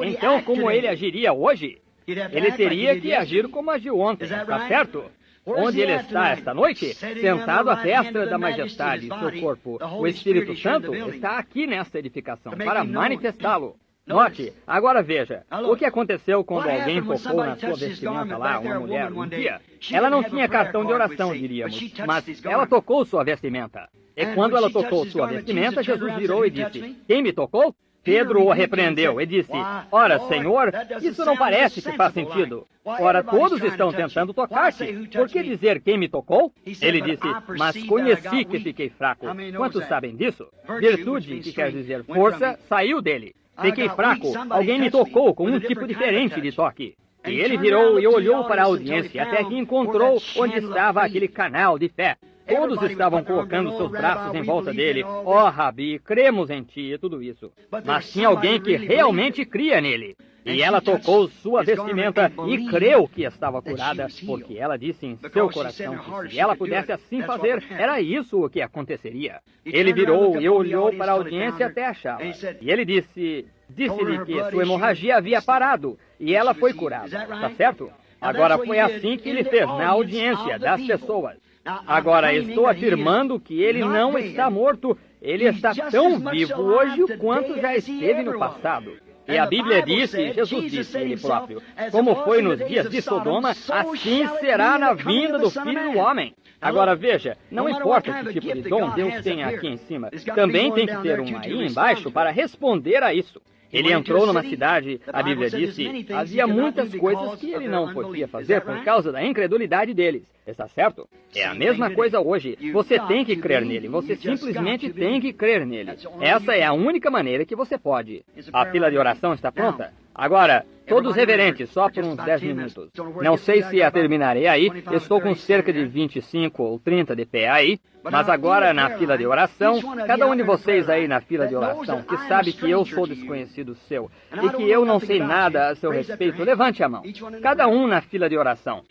Então, como ele agiria hoje? Ele teria que agir como agiu ontem, está certo? Onde ele está esta noite? Sentado à destra da majestade, seu corpo. O Espírito Santo está aqui nesta edificação para manifestá-lo. Note, agora veja, o que aconteceu quando alguém tocou na sua vestimenta lá, uma mulher, um dia? Ela não tinha cartão de oração, diríamos, mas ela tocou sua vestimenta. E quando ela tocou sua vestimenta, Jesus virou e disse, quem me tocou? Pedro o repreendeu e disse, ora, Senhor, isso não parece que faz sentido. Ora, todos estão tentando tocar-te. Por que dizer quem me tocou? Ele disse, mas conheci que fiquei fraco. Quantos sabem disso? Virtude, que quer dizer força, saiu dele. Fiquei fraco, alguém me tocou com um tipo diferente de toque. E ele virou e olhou para a audiência até que encontrou onde estava aquele canal de fé. Todos estavam colocando seus braços em volta dele. Oh, Rabi, cremos em ti e tudo isso. Mas tinha alguém que realmente cria nele. E ela tocou sua vestimenta e creu que estava curada, porque ela disse em seu coração que se ela pudesse assim fazer, era isso o que aconteceria. Ele virou e olhou para a audiência até achá-la. E ele disse-lhe que sua hemorragia havia parado e ela foi curada. Está certo? Agora foi assim que ele fez na audiência das pessoas. Agora, estou afirmando que ele não está morto. Ele está tão vivo hoje quanto já esteve no passado. E a Bíblia disse, Jesus disse ele próprio, como foi nos dias de Sodoma, assim será na vinda do Filho do Homem. Agora veja, não importa que tipo de dom Deus tem aqui em cima, também tem que ter um aí embaixo para responder a isso. Ele entrou numa cidade, a Bíblia disse, havia muitas coisas que ele não podia fazer por causa da incredulidade deles. Está certo? É a mesma coisa hoje. Você tem que crer nele. Você simplesmente tem que crer nele. Essa é a única maneira que você pode. A fila de oração está pronta? Agora, todos reverentes, só por uns 10 minutos. Não sei se a terminarei aí, estou com cerca de 25 ou 30 de pé aí, mas agora na fila de oração, cada um de vocês aí na fila de oração, que sabe que eu sou desconhecido seu, e que eu não sei nada a seu respeito, levante a mão. Cada um na fila de oração.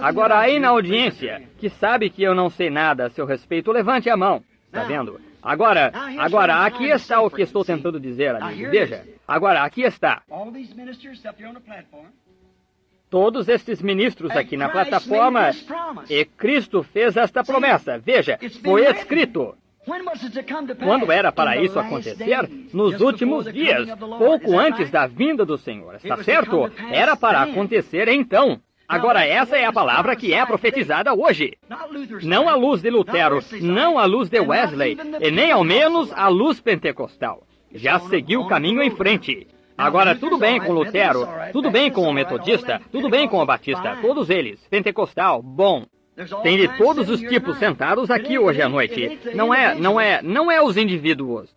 Agora aí na audiência, que sabe que eu não sei nada a seu respeito, levante a mão. Está vendo? Agora, aqui está o que estou tentando dizer, amigo. Veja, agora, aqui está. Todos estes ministros aqui na plataforma, e Cristo fez esta promessa. Veja, foi escrito. Quando era para isso acontecer? Nos últimos dias, pouco antes da vinda do Senhor. Está certo? Era para acontecer então. Agora, essa é a palavra que é profetizada hoje. Não a luz de Lutero, não a luz de Wesley, e nem ao menos a luz pentecostal. Já seguiu o caminho em frente. Agora, tudo bem com Lutero, tudo bem com o metodista, tudo bem com o batista, todos eles. Pentecostal, bom. Tem de todos os tipos sentados aqui hoje à noite. Não é os indivíduos.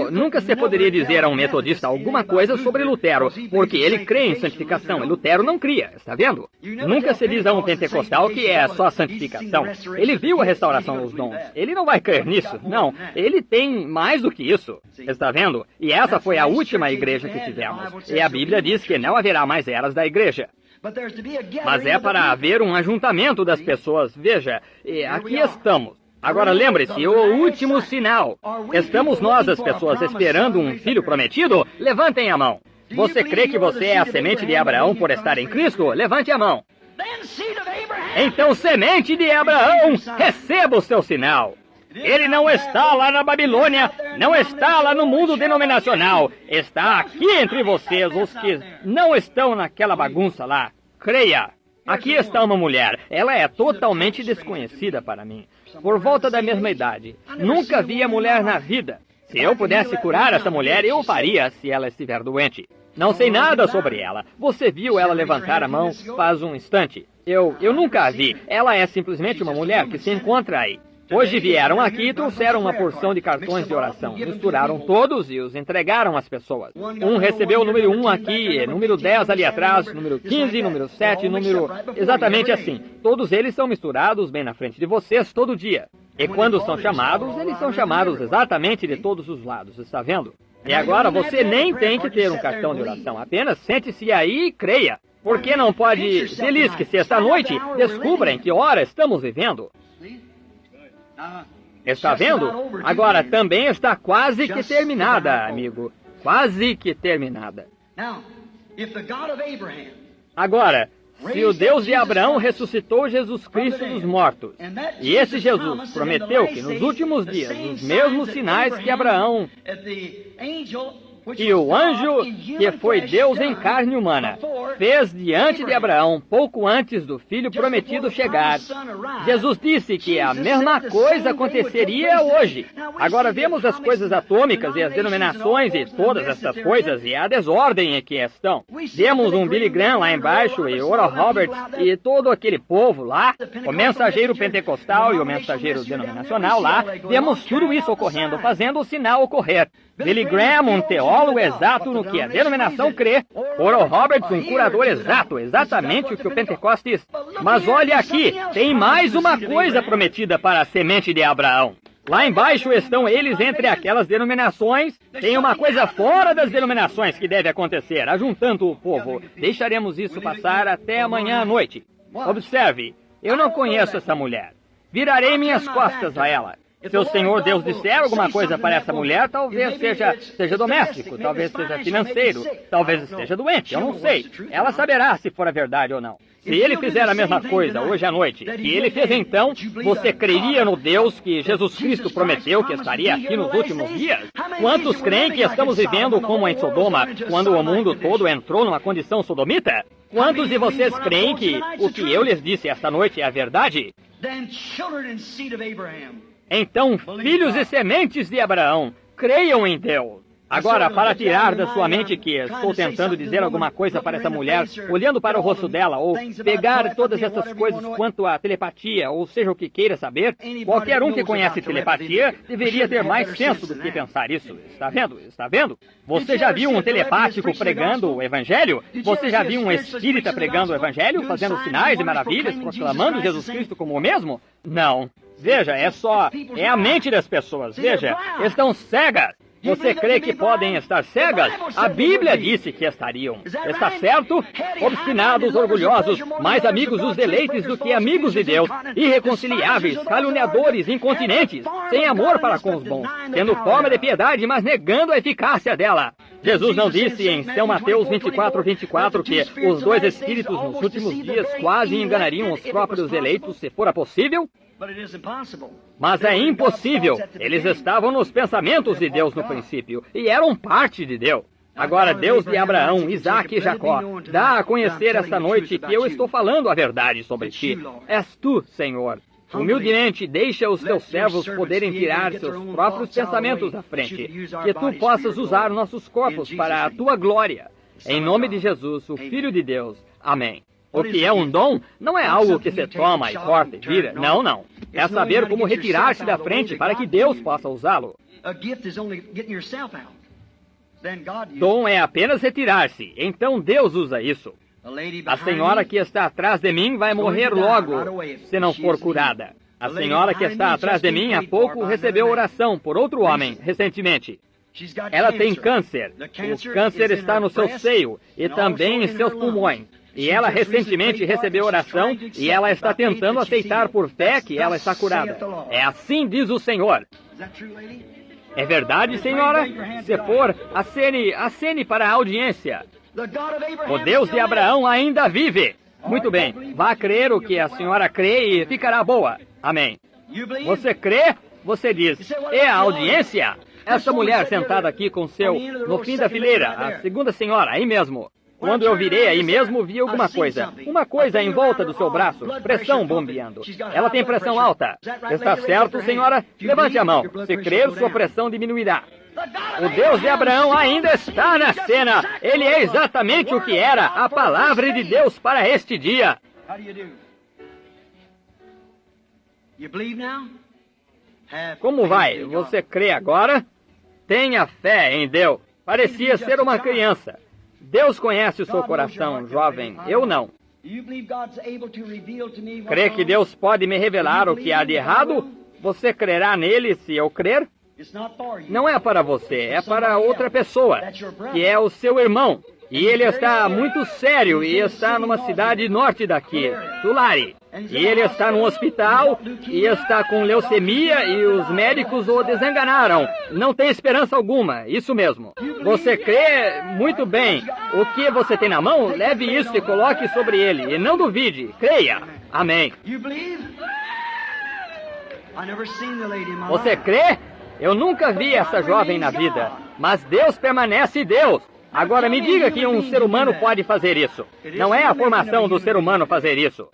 Nunca se poderia dizer a um metodista alguma coisa sobre Lutero, porque ele crê em santificação, e Lutero não cria, está vendo? Nunca se diz a um pentecostal que é só santificação. Ele viu a restauração dos dons. Ele não vai crer nisso, não. Ele tem mais do que isso, está vendo? E essa foi a última igreja que tivemos. E a Bíblia diz que não haverá mais eras da igreja. Mas é para haver um ajuntamento das pessoas. Veja, aqui estamos. Agora lembre-se, o último sinal. Estamos nós, as pessoas, esperando um filho prometido? Levantem a mão. Você crê que você é a semente de Abraão por estar em Cristo? Levante a mão. Então, semente de Abraão, receba o seu sinal. Ele não está lá na Babilônia, não está lá no mundo denominacional. Está aqui entre vocês, os que não estão naquela bagunça lá. Creia. Aqui está uma mulher. Ela é totalmente desconhecida para mim. Por volta da mesma idade. Nunca vi a mulher na vida. Se eu pudesse curar essa mulher, eu o faria se ela estiver doente. Não sei nada sobre ela. Você viu ela levantar a mão faz um instante. Eu nunca a vi. Ela é simplesmente uma mulher que se encontra aí. Hoje vieram aqui e trouxeram uma porção de cartões de oração. Misturaram todos e os entregaram às pessoas. Um recebeu o número 1 aqui, número 10 ali atrás, número 15, número 7, número... Exatamente assim. Todos eles são misturados bem na frente de vocês todo dia. E quando são chamados, eles são chamados exatamente de todos os lados, está vendo? E agora você nem tem que ter um cartão de oração. Apenas sente-se aí e creia. Por que não pode... Belisque-se esta noite, descubra em que hora estamos vivendo. Está vendo? Agora, também está quase que terminada, amigo. Quase que terminada. Agora, se o Deus de Abraão ressuscitou Jesus Cristo dos mortos, e esse Jesus prometeu que nos últimos dias, os mesmos sinais que Abraão... E o anjo, que foi Deus em carne humana, fez diante de Abraão pouco antes do filho prometido chegar. Jesus disse que a mesma coisa aconteceria hoje. Agora vemos as coisas atômicas e as denominações e todas essas coisas e a desordem em que estão. Vemos um Billy Graham lá embaixo e Oral Roberts e todo aquele povo lá, o mensageiro pentecostal e o mensageiro denominacional lá. Vemos tudo isso ocorrendo, fazendo o sinal ocorrer. Billy Graham, um teólogo exato no que a denominação crê. Oral Roberts, um curador exato, exatamente o que o Pentecostes. Mas olha aqui, tem mais uma coisa prometida para a semente de Abraão. Lá embaixo estão eles entre aquelas denominações. Tem uma coisa fora das denominações que deve acontecer, ajuntando o povo. Deixaremos isso passar até amanhã à noite. Observe, eu não conheço essa mulher. Virarei minhas costas a ela. Se o Senhor Deus disser alguma coisa para essa mulher, talvez seja doméstico, talvez seja financeiro, talvez esteja doente, eu não sei. Ela saberá se for a verdade ou não. Se ele fizer a mesma coisa hoje à noite, que ele fez então, você creria no Deus que Jesus Cristo prometeu que estaria aqui nos últimos dias? Quantos creem que estamos vivendo como em Sodoma, quando o mundo todo entrou numa condição sodomita? Quantos de vocês creem que o que eu lhes disse esta noite é a verdade? Então, filhos e sementes de Abraão, creiam em Deus. Agora, para tirar da sua mente que estou tentando dizer alguma coisa para essa mulher, olhando para o rosto dela, ou pegar todas essas coisas quanto à telepatia, ou seja o que queira saber, qualquer um que conhece telepatia deveria ter mais senso do que pensar isso. Está vendo? Está vendo? Você já viu um telepático pregando o Evangelho? Você já viu um espírita pregando o Evangelho, fazendo sinais e maravilhas, proclamando Jesus Cristo como o mesmo? Não. Veja, é a mente das pessoas. Veja, estão cegas. Você crê que podem estar cegas? A Bíblia disse que estariam. Está certo? Obstinados, orgulhosos, mais amigos dos deleites do que amigos de Deus, irreconciliáveis, caluniadores, incontinentes, sem amor para com os bons, tendo forma de piedade, mas negando a eficácia dela. Jesus não disse em São Mateus 24:24 que os dois espíritos nos últimos dias quase enganariam os próprios eleitos se fora possível? Mas é impossível. Eles estavam nos pensamentos de Deus no princípio e eram parte de Deus. Agora, Deus de Abraão, Isaque e Jacó, dá a conhecer esta noite que eu estou falando a verdade sobre ti. És tu, Senhor. Humildemente, deixa os teus servos poderem tirar seus próprios pensamentos à frente, que tu possas usar nossos corpos para a tua glória. Em nome de Jesus, o Filho de Deus. Amém. O que é um dom não é algo que se toma e corta e vira. Não, não. É saber como retirar-se da frente para que Deus possa usá-lo. Dom é apenas retirar-se. Então Deus usa isso. A senhora que está atrás de mim vai morrer logo, se não for curada. A senhora que está atrás de mim há pouco recebeu oração por outro homem, recentemente. Ela tem câncer. O câncer está no seu seio e também em seus pulmões. E ela recentemente recebeu oração e ela está tentando aceitar por fé que ela está curada. É assim diz o Senhor. É verdade, senhora? Se for, acene para a audiência. O Deus de Abraão ainda vive. Muito bem, vá crer o que a senhora crê e ficará boa. Amém. Você crê? Você diz, é a audiência? Essa mulher sentada aqui com no fim da fileira, a segunda senhora, aí mesmo. Quando eu virei aí mesmo, vi alguma coisa. Uma coisa em volta do seu braço, pressão bombeando. Ela tem pressão alta. Está certo, senhora? Levante a mão. Se crer, sua pressão diminuirá. O Deus de Abraão ainda está na cena. Ele é exatamente o que era a palavra de Deus para este dia. Como vai? Você crê agora? Tenha fé em Deus. Parecia ser uma criança. Deus conhece o seu coração, jovem. Eu não. Crê que Deus pode me revelar o que há de errado? Você crerá nele se eu crer? Não é para você, é para outra pessoa, que é o seu irmão. E ele está muito sério e está numa cidade norte daqui, Tulare. E ele está num hospital e está com leucemia e os médicos o desenganaram. Não tem esperança alguma, isso mesmo. Você crê muito bem. O que você tem na mão, leve isso e coloque sobre ele. E não duvide, creia. Amém. Você crê? Eu nunca vi essa jovem na vida, mas Deus permanece Deus. Agora me diga que um ser humano pode fazer isso. Não é a formação do ser humano fazer isso.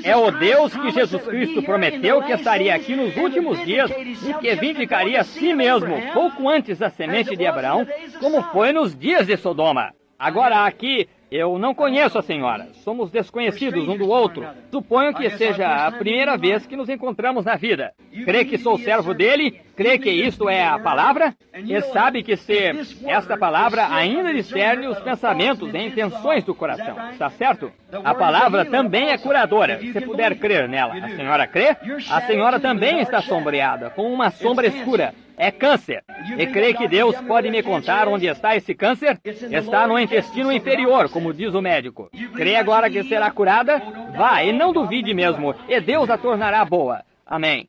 É o Deus que Jesus Cristo prometeu que estaria aqui nos últimos dias e que vindicaria a si mesmo, pouco antes da semente de Abraão, como foi nos dias de Sodoma. Agora aqui, eu não conheço a senhora. Somos desconhecidos um do outro. Suponho que seja a primeira vez que nos encontramos na vida. Crê que sou servo dele? Crê que isto é a palavra? E sabe que se esta palavra ainda discerne os pensamentos e intenções do coração. Está certo? A palavra também é curadora, se puder crer nela. A senhora crê? A senhora também está sombreada, com uma sombra escura. É câncer. E crê que Deus pode me contar onde está esse câncer? Está no intestino inferior, como diz o médico. Crê agora que será curada? Vá, e não duvide mesmo, e Deus a tornará boa. Amém.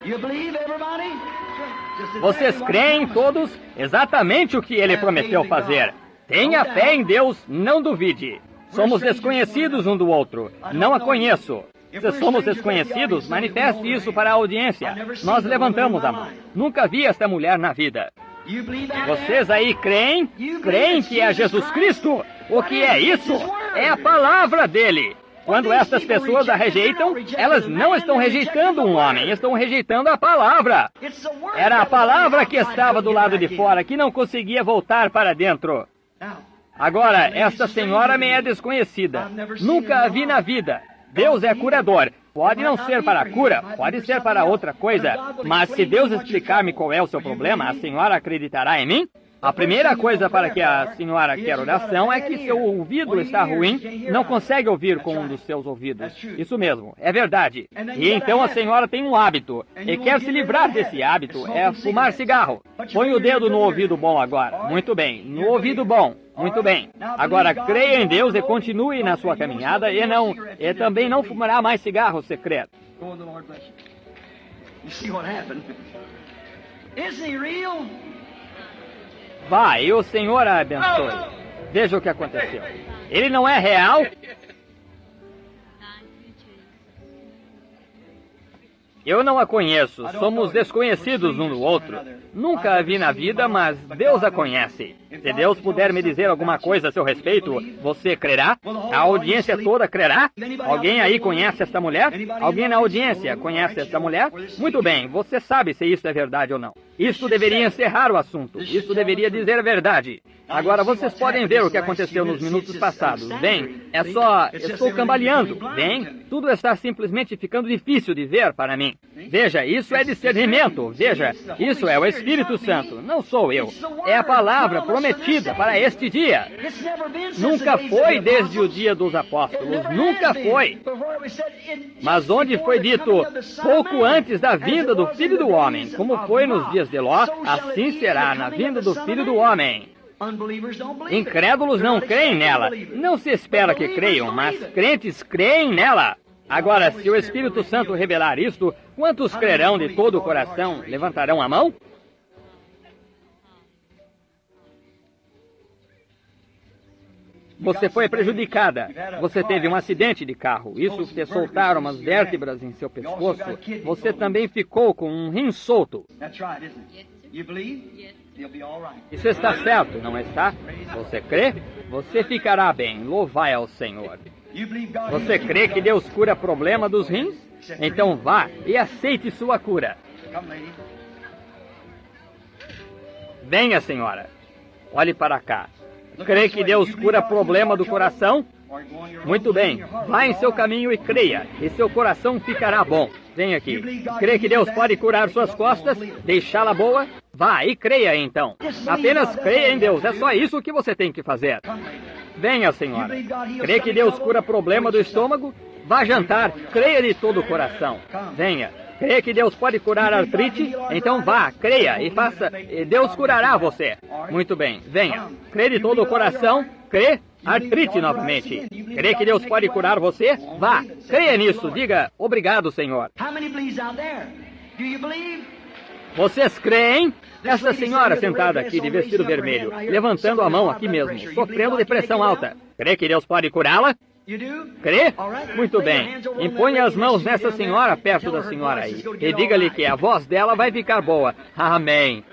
Vocês creem todos exatamente o que ele prometeu fazer. Tenha fé em Deus, não duvide. Somos desconhecidos um do outro. Não a conheço. Se somos desconhecidos, manifeste isso para a audiência. Nós levantamos a mão. Nunca vi esta mulher na vida. Vocês aí creem? Creem que é Jesus Cristo? O que é isso? É a palavra dele. Quando estas pessoas a rejeitam, elas não estão rejeitando um homem, estão rejeitando a palavra. Era a palavra que estava do lado de fora, que não conseguia voltar para dentro. Agora, esta senhora me é desconhecida. Nunca a vi na vida. Deus é curador. Pode não ser para a cura, pode ser para outra coisa. Mas se Deus explicar-me qual é o seu problema, a senhora acreditará em mim? A primeira coisa para que a senhora quer oração é que seu ouvido está ruim, não consegue ouvir com um dos seus ouvidos. Isso mesmo, é verdade. E então a senhora tem um hábito, e quer se livrar desse hábito, é fumar cigarro. Põe o dedo no ouvido bom agora. Muito bem, no ouvido bom. Muito bem. Agora creia em Deus e continue na sua caminhada e também não fumará mais cigarro, se crer. Vai, e o Senhor a abençoe. Veja o que aconteceu. Ele não é real? Eu não a conheço, somos desconhecidos um do outro. Nunca a vi na vida, mas Deus a conhece. Se Deus puder me dizer alguma coisa a seu respeito, você crerá? A audiência toda crerá? Alguém aí conhece esta mulher? Alguém na audiência conhece esta mulher? Muito bem, você sabe se isso é verdade ou não. Isto deveria encerrar o assunto. Isto deveria dizer a verdade. Agora, vocês podem ver o que aconteceu nos minutos passados. Bem, estou cambaleando. Bem, tudo está simplesmente ficando difícil de ver para mim. Veja, isso é discernimento. Veja, isso é o Espírito Santo. Não sou eu. É a palavra prometida para este dia. Nunca foi desde o dia dos apóstolos. Nunca foi. Mas onde foi dito pouco antes da vinda do Filho do Homem, como foi nos dias de Ló, assim será na vinda do Filho do Homem. Incrédulos não creem nela. Não se espera que creiam, mas crentes creem nela. Agora, se o Espírito Santo revelar isto, quantos crerão de todo o coração? Levantarão a mão? Você foi prejudicada. Você teve um acidente de carro. Isso te soltaram umas vértebras em seu pescoço. Você também ficou com um rim solto. Isso está certo, não está? Você crê? Você ficará bem. Louvai ao Senhor. Você crê que Deus cura problema dos rins? Então vá e aceite sua cura. Venha, senhora. Olhe para cá. Crê que Deus cura problema do coração? Muito bem. Vá em seu caminho e creia, e seu coração ficará bom. Venha aqui. Crê que Deus pode curar suas costas, deixá-la boa? Vá e creia então. Apenas creia em Deus. É só isso que você tem que fazer. Venha, senhora. Crê que Deus cura problema do estômago? Vá jantar. Creia de todo o coração. Venha. Crê que Deus pode curar artrite? Então vá, creia e faça. E Deus curará você. Muito bem. Venha. Crê de todo o coração? Crê? Artrite novamente. Crê que Deus pode curar você? Vá. Creia nisso. Diga, obrigado, Senhor. Vocês creem? Essa senhora sentada aqui de vestido vermelho, levantando a mão aqui mesmo, sofrendo de pressão alta. Crê que Deus pode curá-la? Crê? Muito bem. Imponha as mãos nessa senhora perto da senhora aí. E diga-lhe que a voz dela vai ficar boa. Amém.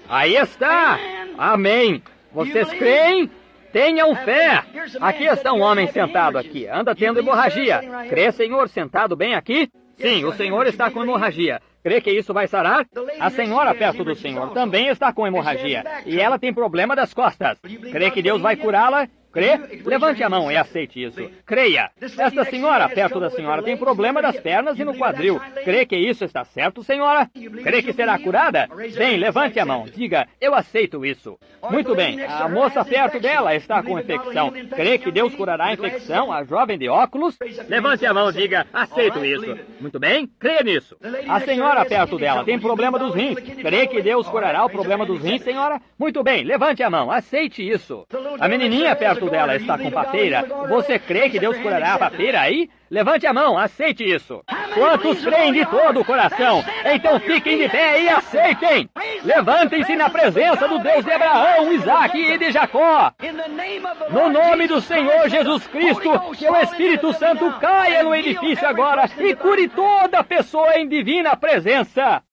Aí está. Amém. Vocês creem? Tenham fé. Aqui está um homem sentado aqui. Anda tendo hemorragia. Crê, Senhor, sentado bem aqui? Sim, o Senhor está com hemorragia. Crê que isso vai sarar? A senhora perto do Senhor também está com hemorragia. E ela tem problema das costas. Crê que Deus vai curá-la? Crê? Levante a mão e aceite isso. Creia. Esta senhora perto da senhora tem problema das pernas e no quadril. Crê que isso está certo, senhora? Crê que será curada? Bem, levante a mão. Diga, eu aceito isso. Muito bem. A moça perto dela está com infecção. Crê que Deus curará a infecção? A jovem de óculos? Levante a mão, diga, aceito isso. Muito bem. Creia nisso. A senhora perto dela tem problema dos rins. Crê que Deus curará o problema dos rins, senhora? Muito bem. Levante a mão. Aceite isso. A menininha perto dela está com papeira. Você crê que Deus curará a papeira aí? Levante a mão, aceite isso. Quantos creem de todo o coração? Então fiquem de pé e aceitem. Levantem-se na presença do Deus de Abraão, Isaque e de Jacó. No nome do Senhor Jesus Cristo, que o Espírito Santo caia no edifício agora e cure toda pessoa em divina presença.